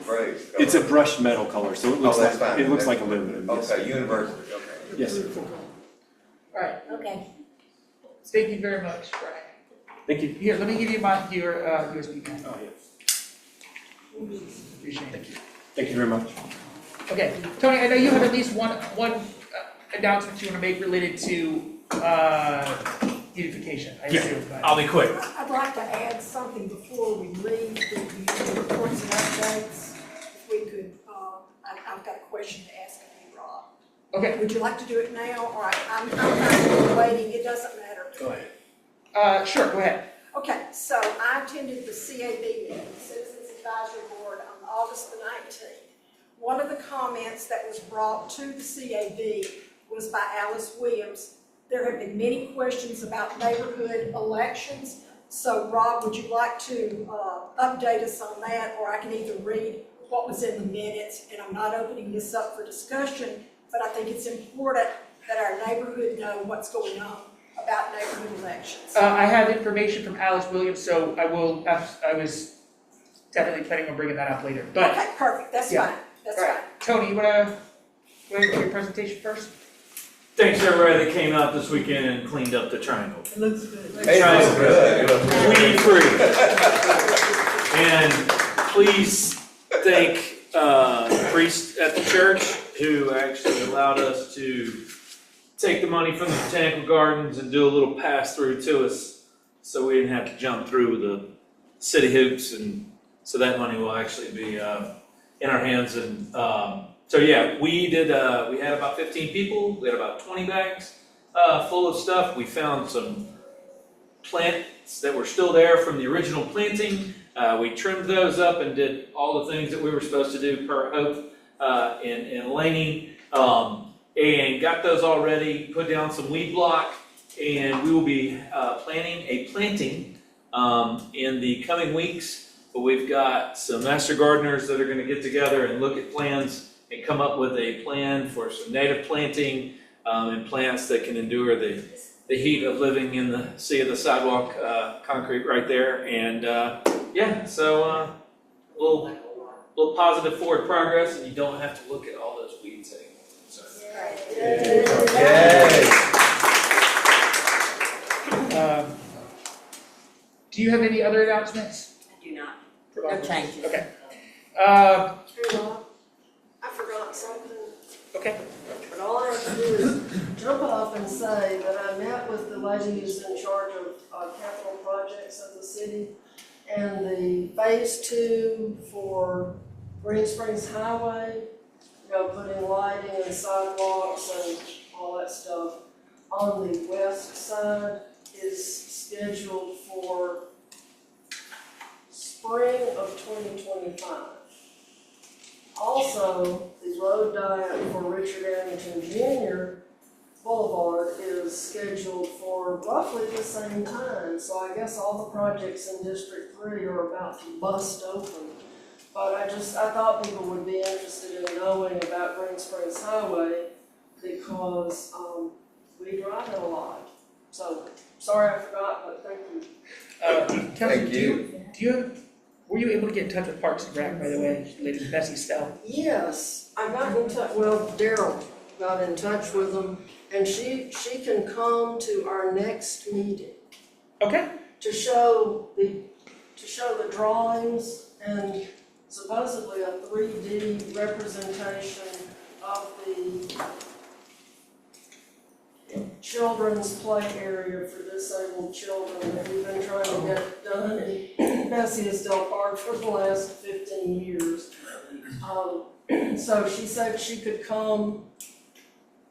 gray? It's a brushed metal color, so it looks that's like, fine. it looks like aluminum. Yes. Okay, university, okay. Yes, sir. All right, Okay. thank you very much, Brian. Thank you. Here, let me give you your USB pen. Oh, yeah. Appreciate it. Thank you very much. Okay, Tony, I know you have at least one announcement you want to make related to beautification, I assume. but- I'll be quick. I'd like to add something before we leave the reports and updates. If we could, I've got a question to ask of you, Rob. Okay. Would you like to do it now, or I'm waiting, it doesn't matter. Go ahead. Sure, go ahead. Okay, so I attended the CAB meeting, Citizens Advisory Board, on August the 19th. One of the comments that was brought to the CAB was by Alice Williams. There have been many questions about neighborhood elections. So Rob, would you like to update us on that, or I can either read what was in the minutes, and I'm not opening this up for discussion, but I think it's important that our neighborhood know what's going on about neighborhood elections. I have information from Alice Williams, so I was definitely planning on bringing that up later, but. Okay, perfect, that's Yeah. fine, that's All right. fine. Tony, you wanna go ahead with your presentation first? Thanks everybody that came out this weekend and cleaned up the triangle. It looks good. Hey, it looks good. It looks good. Weed free. And please thank the priest at the church who actually allowed us to take the money from the botanical gardens and do a little pass through to us, so we didn't have to jump through the city hoops, and so that money will actually be in our hands. And so yeah, we had about 15 people. We had about 20 bags full of stuff. We found some plants that were still there from the original planting. We trimmed those up and did all the things that we were supposed to do per Hope and laning, and got those all ready, put down some weed block, and we will be planning a planting in the coming weeks. But we've got some master gardeners that are going to get together and look at plans and come up with a plan for some native planting and plants that can endure the heat of living in the sea of the sidewalk concrete right there. And yeah, so a little positive forward progress, and you don't have to look at all those weeds anymore. So. Do you have any other announcements? I do not. No changes. Okay. Hey, Rob, I forgot something. Okay. But all I have to do is jump off and say that I met with the lady who's in charge of capital projects of the city, and the phase 2 for Green Springs Highway, putting lighting and sidewalks and all that stuff on the west side is scheduled for spring of 2025. Also, these road diet for Richard Arrington Jr. Boulevard is scheduled for roughly the same time. So I guess all the projects in District 3 are about to bust open. But I thought people would be interested in knowing about Green Springs Highway because we drive it a lot. So, sorry I forgot, but thank you. Counselor, were you able to get in touch with Parks and Rec, by the way, Lady Bessie Stell? Yes, I got in touch, well, Daryl got in touch with them, and she can come to our next meeting. Okay. To show the drawings and supposedly a 3D representation of the children's play area for disabled children that we've been trying to get done in Bessie-Estelle Park for the last 15 years. So she said she could come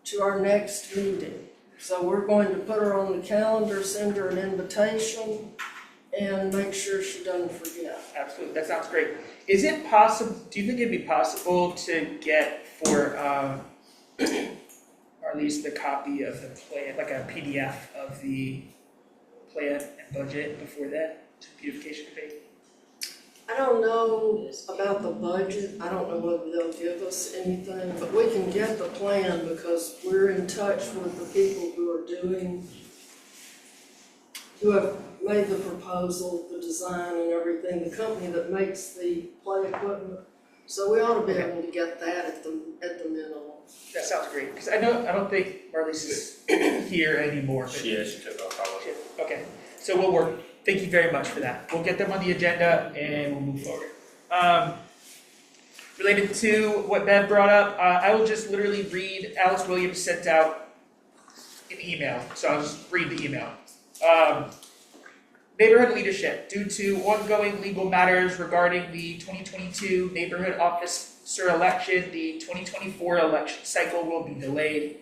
to our next meeting. So we're going to put her on the calendar, send her an invitation, and make sure she doesn't forget. Absolutely, that sounds great. Is it possible, do you think it'd be possible to get for, or at least the copy of the plan, like a PDF of the plan and budget before that, to beautification committee? I don't know about the budget, I don't know whether they'll give us anything, but we can get the plan because we're in touch with the people who have made the proposal, the design and everything, the company that makes the play equipment. So we ought to be able to get that at the minimum. That sounds great, because I don't think Marlies is here anymore. But She took off holiday. Okay, so we'll work. Thank you very much for that. We'll get them on the agenda and we'll move forward. Related to what Bev brought up, I will just literally read, Alice Williams sent out an email, so I'll just read the email. Neighborhood leadership, due to ongoing legal matters regarding the 2022 neighborhood officer election, the 2024 election cycle will be delayed.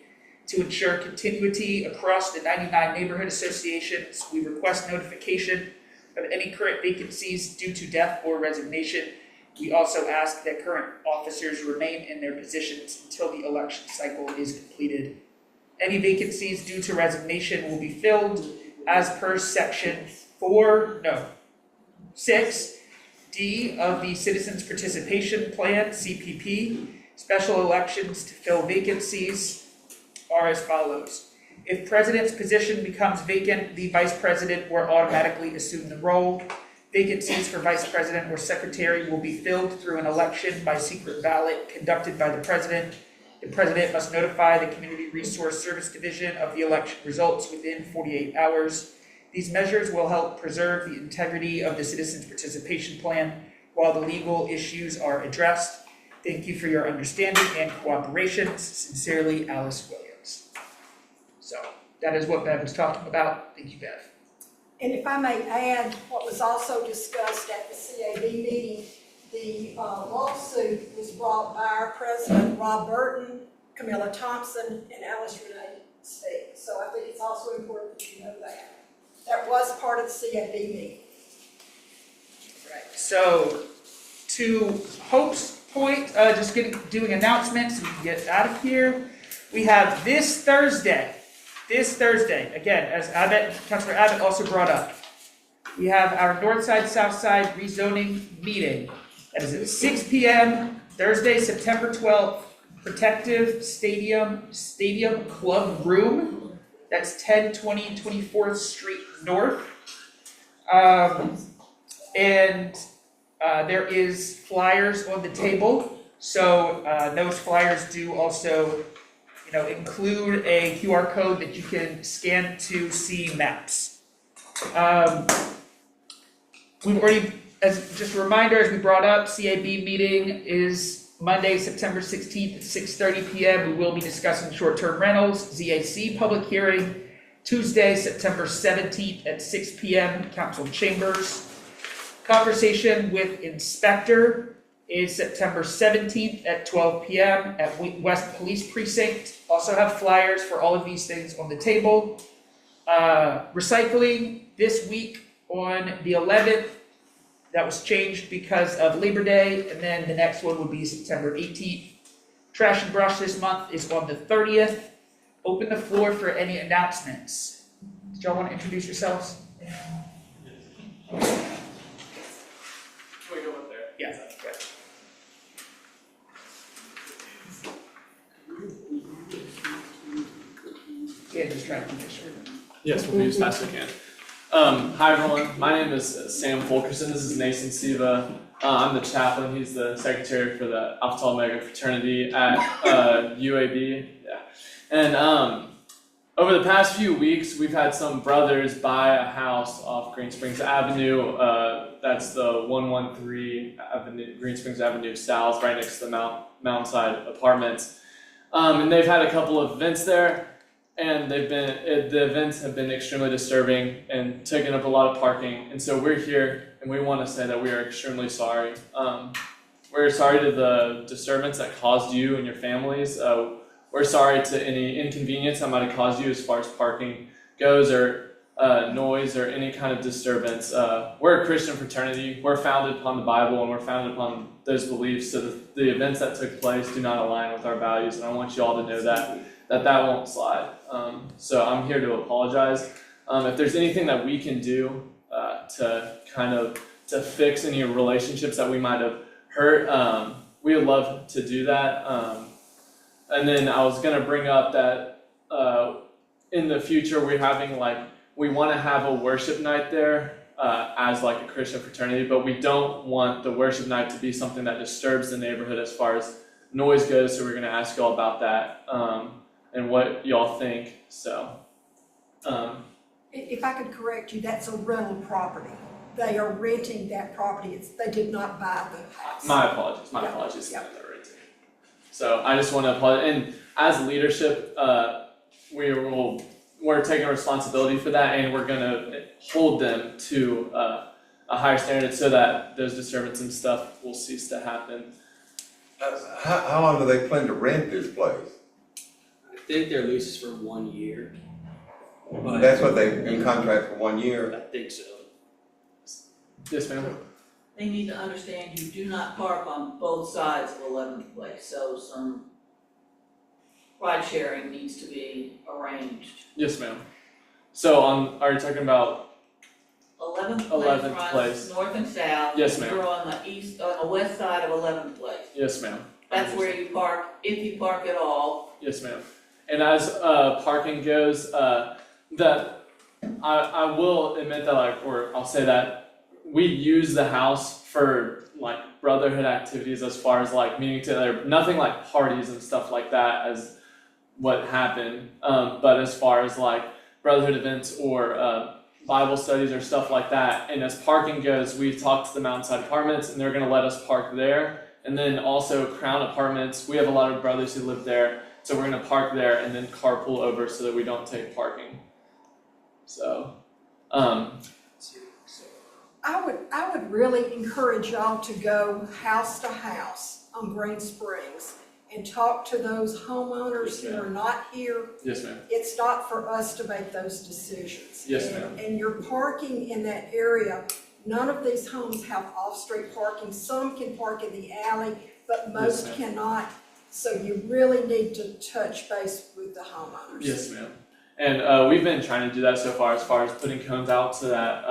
To ensure continuity across the 99 neighborhood associations, we request notification of any current vacancies due to death or resignation. We also ask that current officers remain in their positions until the election cycle is completed. Any vacancies due to resignation will be filled as per section 6D of the Citizens Participation Plan, CPP. Special elections to fill vacancies are as follows. If president's position becomes vacant, the vice president will automatically assume the role. Vacancies for vice president or secretary will be filled through an election by secret ballot conducted by the president. The president must notify the Community Resource Service Division of the election results within 48 hours. These measures will help preserve the integrity of the Citizens Participation Plan while the legal issues are addressed. Thank you for your understanding and cooperation. Sincerely, Alice Williams. So that is what Bev was talking about. Thank you, Bev. And if I may add, what was also discussed at the CAB meeting, the lawsuit was brought by our president, Rob Burton, Camilla Thompson, and Alice Renee Speak. So I think it's also important that you know that. That was part of the CAB meeting. Right. So to Hope's point, just doing announcements so we can get out of here. We have this Thursday, again, as Councilor Abbott also brought up, we have our North Side, South Side rezoning meeting. That is at 6 p.m. Thursday, September 12th, Protective Stadium Club Room. That's 1020 24th Street North. And there is flyers on the table. So those flyers do also include a QR code that you can scan to see maps. We've already, as just a reminder, as we brought up, CAB meeting is Monday, September 16th at 6:30 p.m. We will be discussing short-term rentals. ZAC public hearing, Tuesday, September 17th at 6 p.m. Council chambers. Conversation with inspector is September 17th at 12 p.m. at West Police Precinct. Also have flyers for all of these things on the table. Recycling this week on the 11th. That was changed because of Labor Day, and then the next one would be September 18th. Trash and Brush this month is on the 30th. Open the floor for any announcements. Did y'all want to introduce yourselves? Can we go up there? Yeah. Yeah, just try to make sure. Yes, we'll be as fast as we can. Hi everyone, my name is Sam Fulkerson. This is Nathan Siva. I'm the chaplain. He's the secretary for the Alpha Tau Omega fraternity at UAB. Yeah. And over the past few weeks, we've had some brothers buy a house off Green Springs Avenue. That's the 113 Avenue, Green Springs Avenue South, right next to the Mountainside Apartments. And they've had a couple of events there. And the events have been extremely disturbing and taken up a lot of parking. And so we're here and we want to say that we are extremely sorry. We're sorry to the disturbance that caused you and your families. We're sorry to any inconvenience that might have caused you as far as parking goes, or noise or any kind of disturbance. We're a Christian fraternity. We're founded upon the Bible and we're founded upon those beliefs. So the events that took place do not align with our values. And I want you all to know that won't slide. So I'm here to apologize. If there's anything that we can do to fix any relationships that we might have hurt, we would love to do that. And then I was gonna bring up that in the future we want to have a worship night there as like a Christian fraternity, but we don't want the worship night to be something that disturbs the neighborhood as far as noise goes. So we're gonna ask y'all about that. And what y'all think, so. If I could correct you, that's a rental property. They are renting that property, they did not buy the house. My apologies. Yeah. So I just want to apologize, and as leadership, we're taking responsibility for that, and we're gonna hold them to a higher standard so that those disturbances and stuff will cease to happen. How long do they plan to rent this place? I think their lease is for 1 year. But That's what they've in contract for 1 year? I think so. Yes, ma'am. They need to understand you do not park on both sides of 11th Place, so some ride sharing needs to be arranged. Yes, ma'am. So are you talking about 11th 11th Place Place. runs north and south. Yes, ma'am. You're on the west side of 11th Place. Yes, ma'am. That's where you park, if you park at all. Yes, ma'am. And as parking goes, that I will admit that I'll say that we use the house for like brotherhood activities as far as like meeting together, nothing like parties and stuff like that as what happened. But as far as like brotherhood events or Bible studies or stuff like that, and as parking goes, we talked to the Mountainside Apartments and they're gonna let us park there. And then also Crown Apartments, we have a lot of brothers who live there. So we're gonna park there and then carpool over so that we don't take parking. So, I would really encourage y'all to go house to house on Green Springs and talk to those homeowners who are not here. Yes, ma'am. It's not for us to make those decisions. Yes, ma'am. And your parking in that area, none of these homes have off-street parking. Some can park in the alley, but most ma'am. cannot. So you really need to touch base with the homeowners. Yes, ma'am. And we've been trying to do that so far as putting cones out so that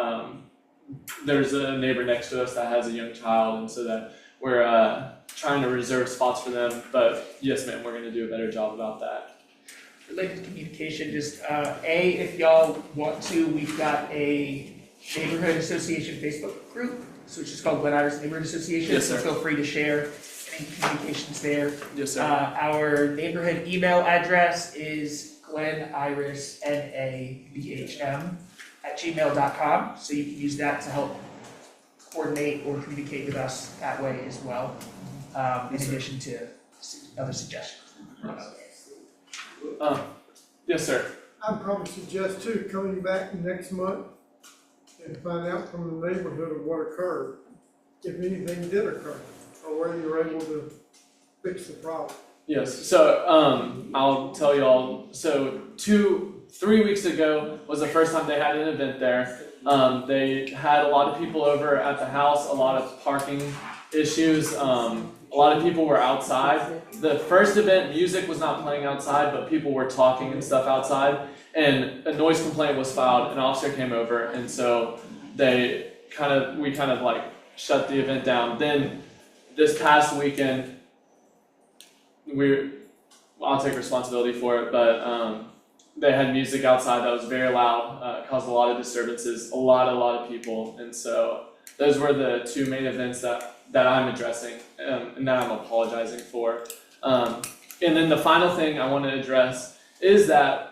there's a neighbor next to us that has a young child, and so that we're trying to reserve spots for them. But yes, ma'am, we're gonna do a better job about that. Related to communication, just if y'all want to, we've got a neighborhood association Facebook group, so it's just called Glen Iris Neighborhood Association. Yes, sir. So feel free to share any communications there. Yes, sir. Our neighborhood email address is glenirisnahm@gmail.com, so you can use that to help coordinate or communicate with us that way as well, in addition to other suggestions. Yes, sir. I'd probably suggest too, coming back next month and find out from the neighborhood of what occurred, if anything did occur, or whether you were able to fix the problem. Yes, so I'll tell y'all, so 3 weeks ago was the first time they had an event there. They had a lot of people over at the house, a lot of parking issues. a lot of people were outside. The first event, music was not playing outside, but people were talking and stuff outside. And a noise complaint was filed, an officer came over, and so we kind of like shut the event down. Then this past weekend, I'll take responsibility for it, but they had music outside that was very loud, caused a lot of disturbances, a lot of people, and so those were the two main events that I'm addressing, and that I'm apologizing for. And then the final thing I want to address is that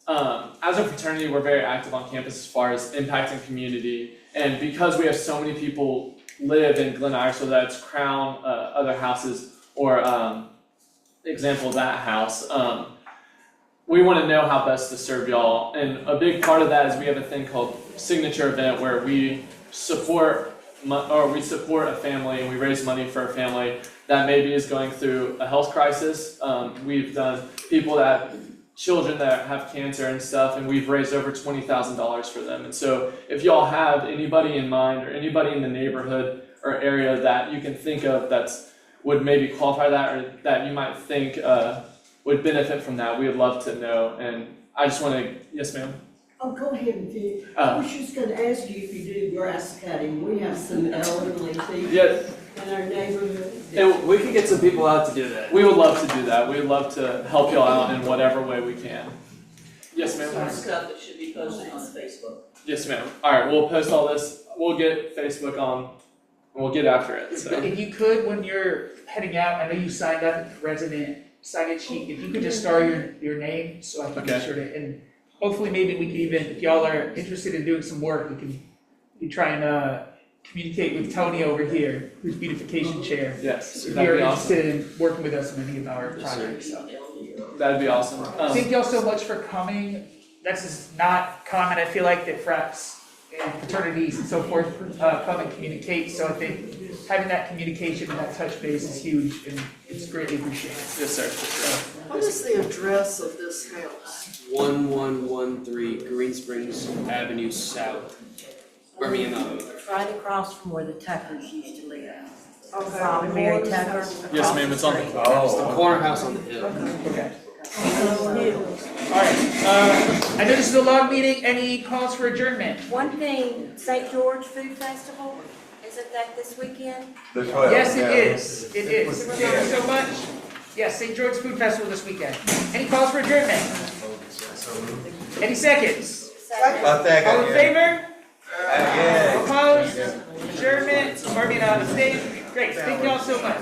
as a fraternity, we're very active on campus as far as impacting community, and because we have so many people live in Glen Iris, whether that's Crown, other houses, or example that house, we want to know how best to serve y'all. And a big part of that is we have a thing called signature event where we support a family and we raise money for a family that maybe is going through a health crisis. We've done children that have cancer and stuff, and we've raised over $20,000 for them. And so if y'all have anybody in mind or anybody in the neighborhood or area that you can think of would maybe qualify that, or that you might think would benefit from that, we would love to know. And I just want to, yes ma'am? Oh, go ahead and finish. I was just gonna ask you if you do grass cutting. We have some elderly people in our neighborhood. We could get some people out to do that. We would love to do that. We would love to help y'all out in whatever way we can. Yes ma'am? Some stuff that should be posted on Facebook. Yes ma'am. Alright, we'll post all this. We'll get Facebook on. We'll get after it. So. If you could, when you're heading out, I know you signed up resident sign-in sheet, if you could just star your name, so I can be sure to, and hopefully maybe we can even, if y'all are interested in doing some work, we can try and communicate with Tony over here, who's beautification chair. Yes, if that'd you're be awesome. interested in working with us on any of our projects. So. That'd be awesome. Thank y'all so much for coming. This is not common. I feel like that frats and fraternities and so forth come and communicate. So I think having that communication and that touch base is huge, and it's greatly appreciated. Yes, sir. What is the address of this house? 1113 Green Springs Avenue South, Birmingham, Alabama. Right across from where the Tuckers used to live. Okay. From Mary Tucker. Yes, ma'am, it's on the The corner house on the hill. Okay. Alright, I know this is a long meeting. Any calls for adjournment? One thing, St. George Food Festival, isn't that this weekend? The 12th, Yes, it yeah. is. It is. Thank you so much. Yes, St. George Food Festival this weekend. Any calls for adjournment? Any seconds? I'll second, All in favor? yeah. Opposed? Adjournment? Abstained? Great. Thank you all so much.